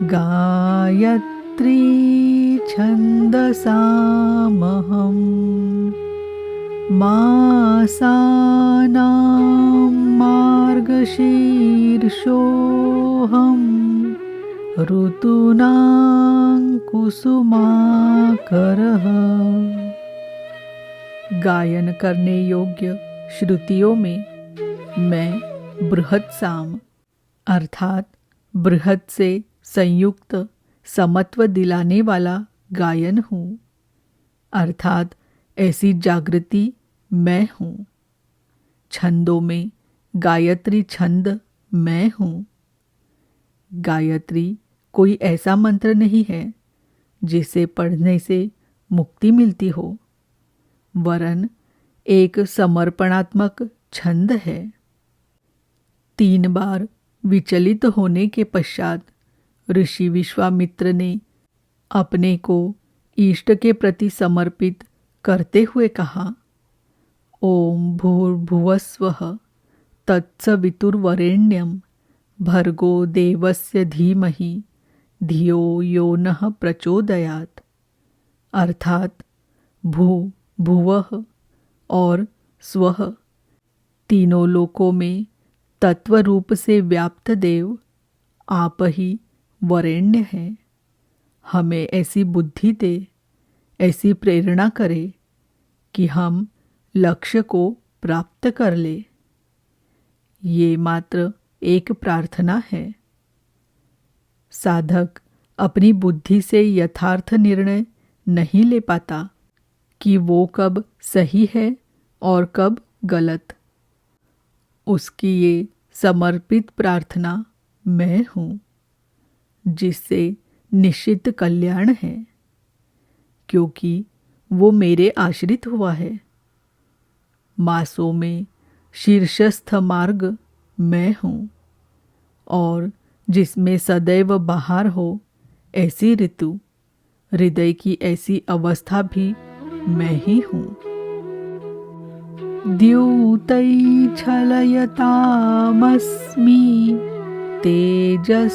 गायत्री छन्दसामहं मासानां मार्गशीर्षोऽहम् शीर्षोऽहं ऋतूनां कुसुमाकरः। गायन करने योग्य श्रुतियों में मैं बृहत साम अर्थात बृहत से संयुक्त समत्व दिलाने वाला गायन हूँ, अर्थात ऐसी जागृति मैं हूँ। छंदों में गायत्री छंद मैं हूँ। गायत्री कोई ऐसा मंत्र नहीं है जिसे पढ़ने से मुक्ति मिलती हो, वरन एक समर्पणात्मक छंद है। 3 बार विचलित होने के पश्चात ऋषि विश्वामित्र ने अपने को इष्ट के प्रति समर्पित करते हुए कहा, ओम भूर्भुवस्वः तत्सवितुर्वरेण्यं भर्गो देवस्य धीमहि धियो यो नः प्रचोदयात्। अर्थात भू, भुवः और स्वः तीनों लोकों में तत्व रूप से व्याप्त देव आप ही वरेण्य हैं। हमें ऐसी बुद्धि दे, ऐसी प्रेरणा करे कि हम लक्ष्य को प्राप्त कर ले। ये मात्र एक प्रार्थना है। साधक अपनी बुद्धि से यथार्थ निर्णय नहीं ले पाता कि वो कब सही है और कब गलत। उसकी ये समर्पित प्रार्थना मैं हूँ, जिससे निश्चित कल्याण है, क्योंकि वो मेरे आश्रित हुआ है। मासों में शीर्षस्थ मार्ग मैं हूँ, और जिसमें सदैव बहार हो ऐसी ऋतु, हृदय की ऐसी अवस्था भी मैं ही हूँ। द्यूतैः छलयतामस्मि तेजस्तेजस्विनामहं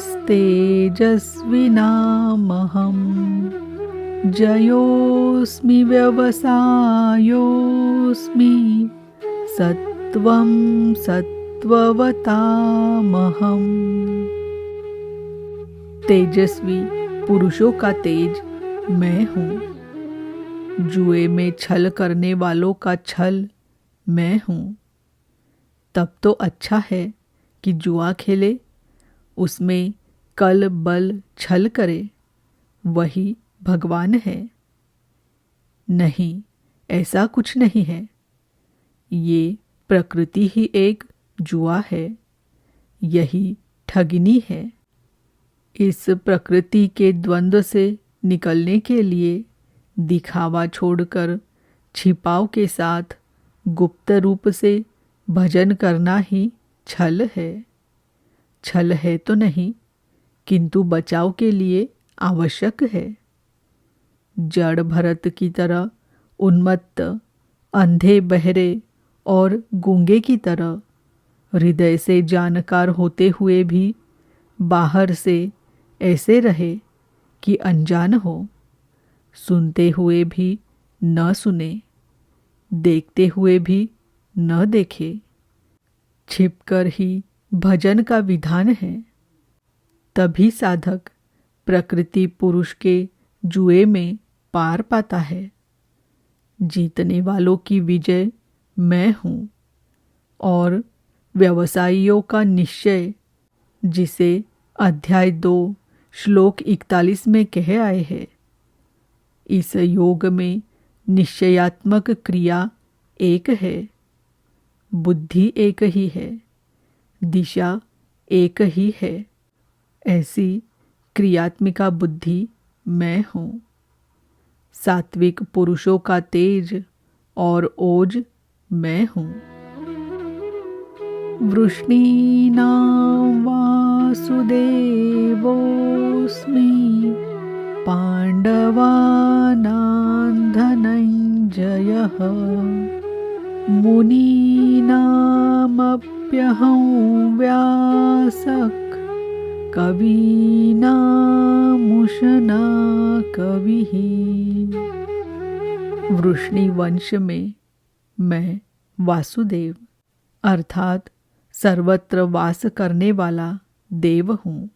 जयोऽस्मि व्यवसायोऽस्मि सत्त्वं सत्त्ववतामहम्। तेजस्वी पुरुषों का तेज मैं हूँ। जुए में छल करने वालों का छल मैं हूँ। तब तो अच्छा है कि जुआ खेले, उसमें कल बल छल करे, वही भगवान है। नहीं, ऐसा कुछ नहीं है। ये प्रकृति ही एक जुआ है, यही ठगिनी है। इस प्रकृति के द्वंद्व से निकलने के लिए दिखावा छोड़कर छिपाव के साथ गुप्त रूप से भजन करना ही छल है। छल है तो नहीं, किंतु बचाव के लिए आवश्यक है। जड़ भरत की तरह उन्मत्त, अंधे बहरे और गूंगे की तरह हृदय से जानकार होते हुए भी बाहर से ऐसे रहे कि अनजान हो, सुनते हुए भी न सुने, देखते हुए भी न देखे। छिपकर ही भजन का विधान है। तभी साधक प्रकृति पुरुष के जुए में पार पाता है। जीतने वालों की विजय मैं हूँ, और व्यवसायियों का निश्चय, जिसे अध्याय 2 श्लोक 41 में कहे आए हैं। इस योग में निश्चयात्मक क्रिया एक है, बुद्धि एक ही है, दिशा एक ही है। ऐसी क्रियात्मिका बुद्धि मैं हूँ। सात्विक पुरुषों का तेज और ओज मैं हूँ। वृष्णीनां वासुदेवोऽस्मि पाण्डवानां धनञ्जयः मुनीनामप्यहं व्यासः कवीनामुशना कविः। वृष्णि वंश में मैं वासुदेव अर्थात सर्वत्र वास करने वाला देव हूँ।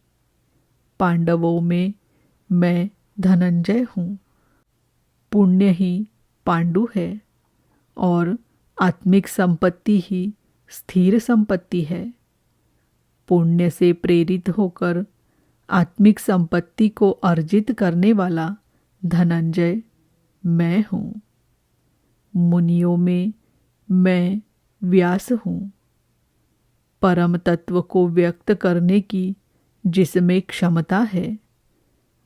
पांडवों में मैं धनंजय हूँ। पुण्य ही पांडु है और आत्मिक संपत्ति ही स्थिर संपत्ति है। पुण्य से प्रेरित होकर आत्मिक संपत्ति को अर्जित करने वाला धनंजय मैं हूँ। मुनियों में मैं व्यास हूँ। परम तत्व को व्यक्त करने की जिसमें क्षमता है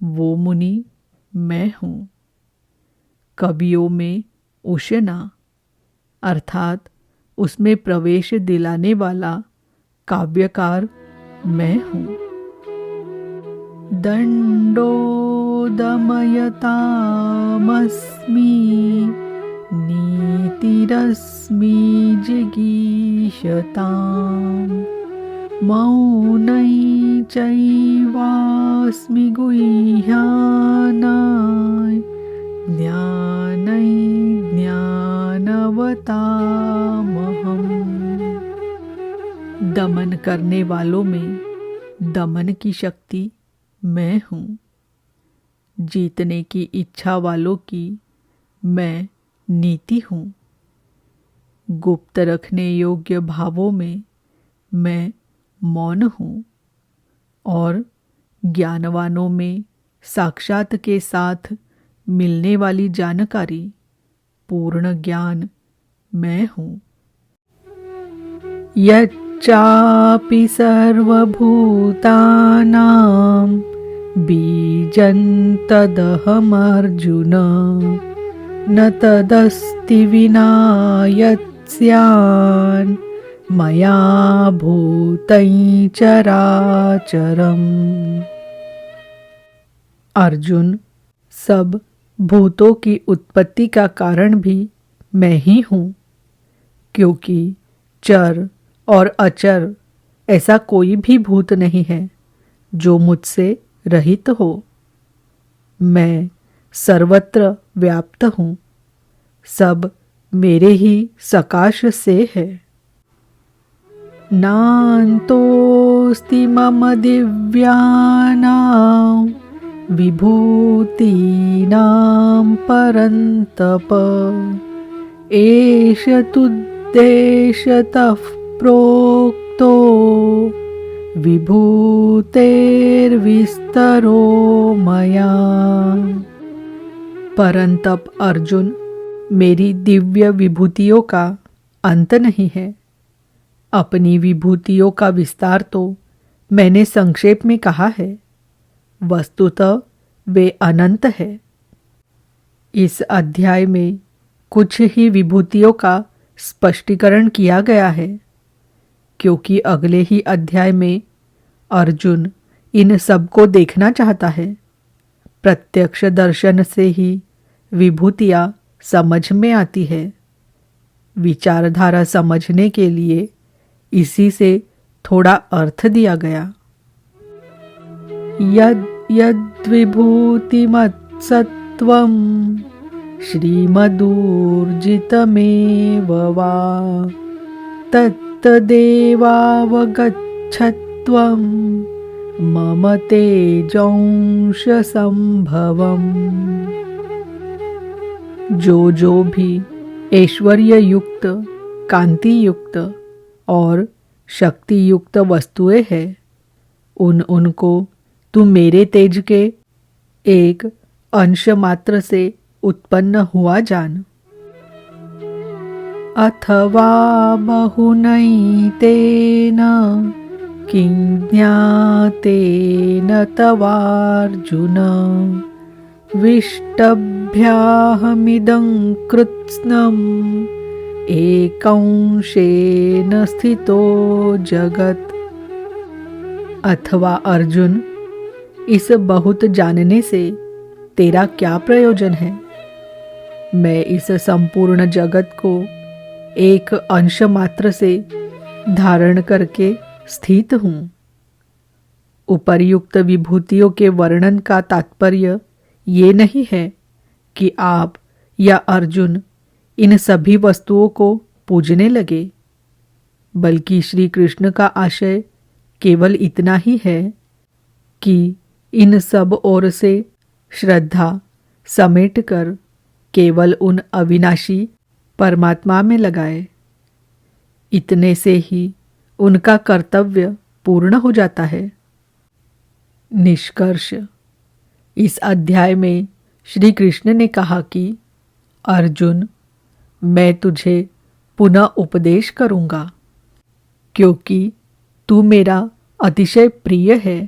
वो मुनि मैं हूँ। कवियों में उशना अर्थात उसमें प्रवेश दिलाने वाला काव्यकार मैं हूँ। दंडो दमयतामस्मि नीतिरस्मि जिगीषताम् मौनै चैवास्मि गुह्यानां ज्ञानै ज्ञानवतामहम्। दमन करने वालों में दमन की शक्ति मैं हूँ। जीतने की इच्छा वालों की मैं नीति हूँ। गुप्त रखने योग्य भावों में मैं मौन हूँ और ज्ञानवानों में साक्षात के साथ मिलने वाली जानकारी पूर्ण ज्ञान मैं हूँ। यच्चापि सर्वभूतानां बीजं तदहमर्जुन न तदस्ति विना यत्स्यान् मया भूतं चराचरम्। अर्जुन, सब भूतों की उत्पत्ति का कारण भी मैं ही हूँ, क्योंकि चर और अचर ऐसा कोई भी भूत नहीं है जो मुझसे रहित हो। मैं सर्वत्र व्याप्त हूँ। सब मेरे ही सकाश से है। नान्तोऽस्ति मम दिव्यानां विभूतीनां परन्तप एष तुद्देशतः प्रोक्तो विभूतेर्विस्तरो मया। परंतप अर्जुन, मेरी दिव्य विभूतियों का अंत नहीं है। अपनी विभूतियों का विस्तार तो मैंने संक्षेप में कहा है, वस्तुतः वे अनंत है। इस अध्याय में कुछ ही विभूतियों का स्पष्टीकरण किया गया है, क्योंकि अगले ही अध्याय में अर्जुन इन सब को देखना चाहता है। प्रत्यक्ष दर्शन से ही विभूतियाँ समझ में आती है। विचारधारा समझने के लिए इसी से थोड़ा अर्थ दिया गया। यद यद विभूतिमत्सत्वं श्रीमदूर्जितमेव वा तत्तदेवावगच्छत्वं मम तेजोंश संभवम्। जो भी ऐश्वर्य युक्त, कांति युक्त और शक्ति युक्त वस्तुएं हैं, उनको तू मेरे तेज के एक अंश मात्र से उत्पन्न हुआ जान। अथवा बहुनैतेन किं ज्ञातेन तवार्जुन विष्टभ्याहमिदं कृत्स्नम् एकंशेन स्थितो जगत। अथवा अर्जुन, इस बहुत जानने से तेरा क्या प्रयोजन है? मैं इस संपूर्ण जगत को एक अंश मात्र से धारण करके स्थित हूँ। उपर्युक्त विभूतियों के वर्णन का तात्पर्य ये नहीं है कि आप या अर्जुन इन सभी वस्तुओं को पूजने लगे। बल्कि श्री कृष्ण का आशय केवल इतना ही है कि इन सब ओर से श्रद्धा समेटकर केवल उन अविनाशी परमात्मा में लगाए। इतने से ही उनका कर्तव्य पूर्ण हो जाता है। निष्कर्ष, इस अध्याय में श्री कृष्ण ने कहा कि अर्जुन, मैं तुझे पुनः उपदेश करूंगा क्योंकि तू मेरा अतिशय प्रिय है।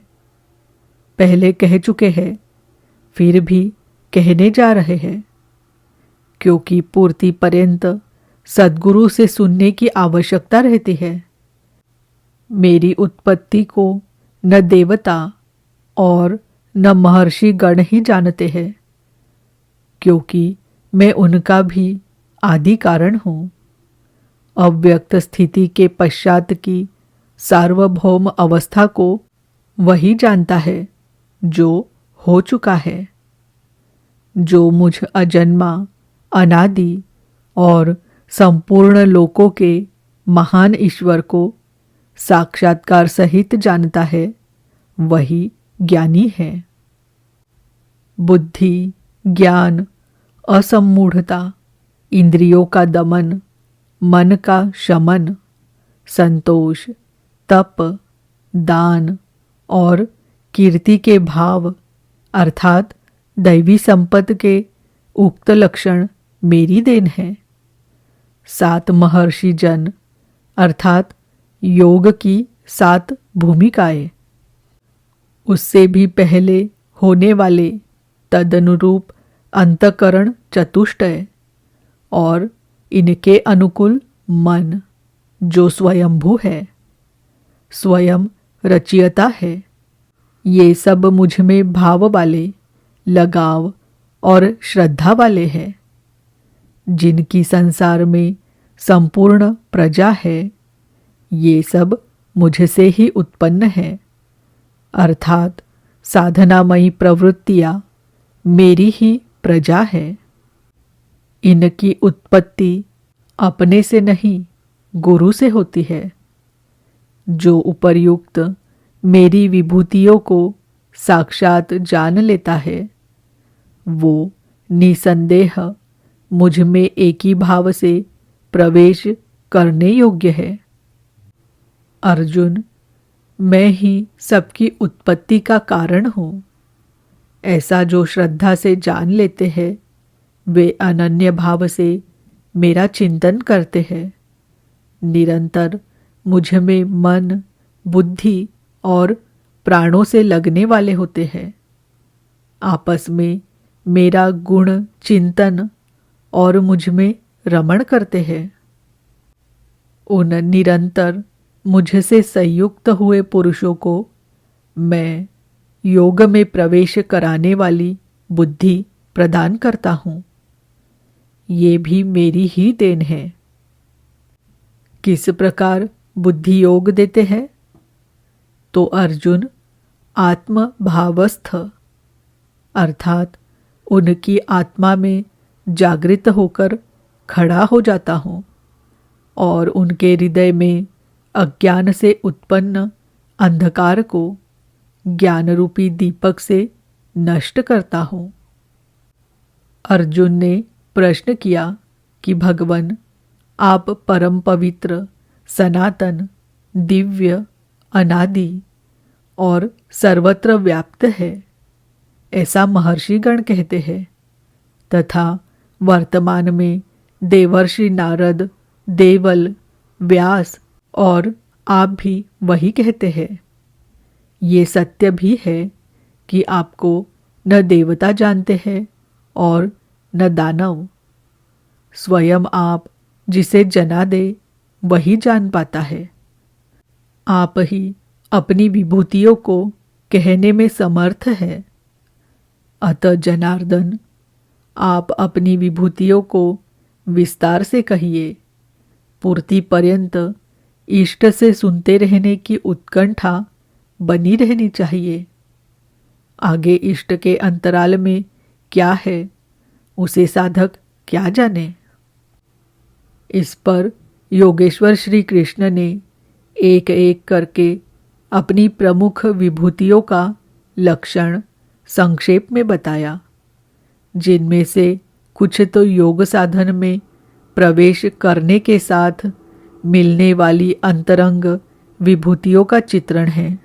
पहले कह चुके हैं, फिर भी कहने जा रहे हैं, क्योंकि पूर्ति पर्यंत सद्गुरु से सुनने की आवश्यकता रहती है। मेरी उत्पत्ति को न देवता और न महर्षि गण ही जानते हैं, क्योंकि मैं उनका भी आदि कारण हूँ। अव्यक्त स्थिति के पश्चात की सार्वभौम अवस्था को वही जानता है जो हो चुका है। जो मुझ अजन्मा, अनादि और संपूर्ण लोकों के महान ईश्वर को साक्षात्कार सहित जानता है, वही ज्ञानी है। बुद्धि, ज्ञान, असम्मूढ़ता, इंद्रियों का दमन, मन का शमन, संतोष, तप, दान और कीर्ति के भाव अर्थात दैवी संपत्ति के उक्त लक्षण मेरी देन है। 7 महर्षि जन अर्थात योग की 7 भूमिकाएं, उससे भी पहले होने वाले तदनुरूप अंतःकरण चतुष्टय और इनके अनुकूल मन जो स्वयंभू है, स्वयं रचयिता है। ये सब मुझ में भाव वाले, लगाव और श्रद्धा वाले हैं। जिनकी संसार में संपूर्ण प्रजा है, ये सब मुझसे ही उत्पन्न है, अर्थात साधनामयी प्रवृत्तियाँ मेरी ही प्रजा है। इनकी उत्पत्ति अपने से नहीं, गुरु से होती है। जो उपर्युक्त मेरी विभूतियों को साक्षात जान लेता है, वो निसंदेह मुझ में एक ही भाव से प्रवेश करने योग्य है। अर्जुन, मैं ही सबकी उत्पत्ति का कारण हूँ। ऐसा जो श्रद्धा से जान लेते हैं, वे अनन्य भाव से मेरा चिंतन करते हैं। निरंतर मुझ में मन, बुद्धि और प्राणों से लगने वाले होते हैं। आपस में मेरा गुण चिंतन और मुझ में रमण करते हैं। उन निरंतर मुझसे संयुक्त हुए पुरुषों को मैं योग में प्रवेश कराने वाली बुद्धि प्रदान करता हूँ। ये भी मेरी ही देन है। किस प्रकार बुद्धि योग देते हैं? तो अर्जुन, आत्म भावस्थ अर्थात उनकी आत्मा में जागृत होकर खड़ा हो जाता हूँ और उनके हृदय में अज्ञान से उत्पन्न अंधकार को ज्ञान रूपी दीपक से नष्ट करता हूँ। अर्जुन ने प्रश्न किया कि भगवन, आप परम पवित्र, सनातन, दिव्य, अनादि और सर्वत्र व्याप्त है, ऐसा महर्षिगण कहते हैं, तथा वर्तमान में देवर्षि नारद, देवल, व्यास और आप भी वही कहते हैं। ये सत्य भी है कि आपको न देवता जानते हैं और न दानव। स्वयं आप जिसे जना दे वही जान पाता है। आप ही अपनी विभूतियों को कहने में समर्थ है। अतः जनार्दन, आप अपनी विभूतियों को विस्तार से कहिए। पूर्ति पर्यंत इष्ट से सुनते रहने की उत्कंठा बनी रहनी चाहिए। आगे इष्ट के अंतराल में क्या है, उसे साधक क्या जाने। इस पर योगेश्वर श्री कृष्ण ने एक एक करके अपनी प्रमुख विभूतियों का लक्षण संक्षेप में बताया, जिनमें से कुछ तो योग साधन में प्रवेश करने के साथ मिलने वाली अंतरंग विभूतियों का चित्रण है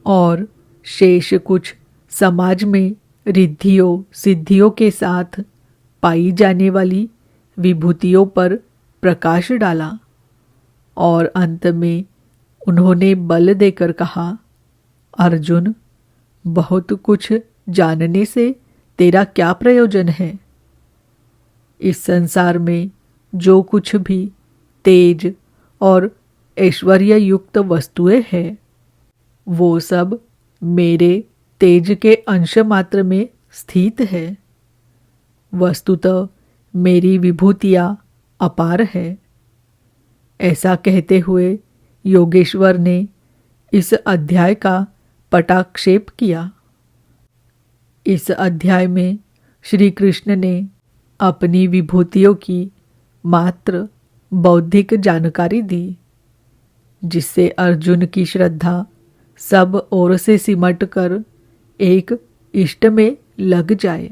और शेष कुछ समाज में रिद्धियों सिद्धियों के साथ पाई जाने वाली विभूतियों पर प्रकाश डाला। और अंत में उन्होंने बल देकर कहा, अर्जुन, बहुत कुछ जानने से तेरा क्या प्रयोजन है? इस संसार में जो कुछ भी तेज और ऐश्वर्य युक्त वस्तुएं हैं, वो सब मेरे तेज के अंश मात्र में स्थित है। वस्तुतः मेरी विभूतियाँ अपार है। ऐसा कहते हुए योगेश्वर ने इस अध्याय का पटाक्षेप किया। इस अध्याय में श्री कृष्ण ने अपनी विभूतियों की मात्र बौद्धिक जानकारी दी, जिससे अर्जुन की श्रद्धा सब ओर से सिमट कर एक इष्ट में लग जाए।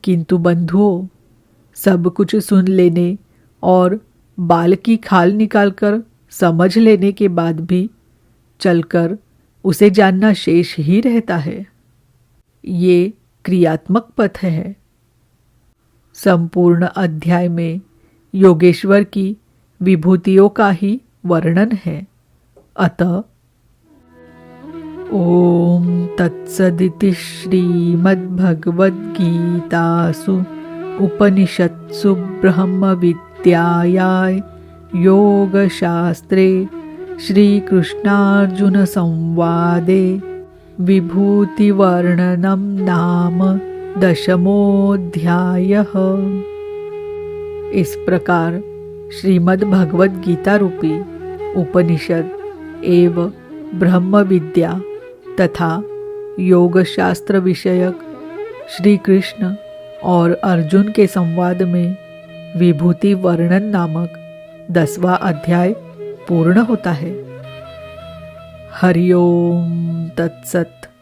किंतु बंधुओं, सब कुछ सुन लेने और बाल की खाल निकालकर समझ लेने के बाद भी चलकर उसे जानना शेष ही रहता है। ये क्रियात्मक पथ है। संपूर्ण अध्याय में योगेश्वर की विभूतियों का ही वर्णन है। अतः ओम तत्सदिति श्रीमद्भगवद्गीतासु उपनिषत्सु ब्रह्मविद्यायां योगशास्त्रे श्रीकृष्णार्जुन संवादे विभूतिवर्णनं नाम 10वाध्यायः। इस प्रकार श्रीमद् भगवद गीता रूपी उपनिषद एवं ब्रह्म विद्या तथा योग शास्त्र विषयक श्री कृष्ण और अर्जुन के संवाद में विभूति वर्णन नामक 10वां अध्याय पूर्ण होता है। हरि ओम तत्सत।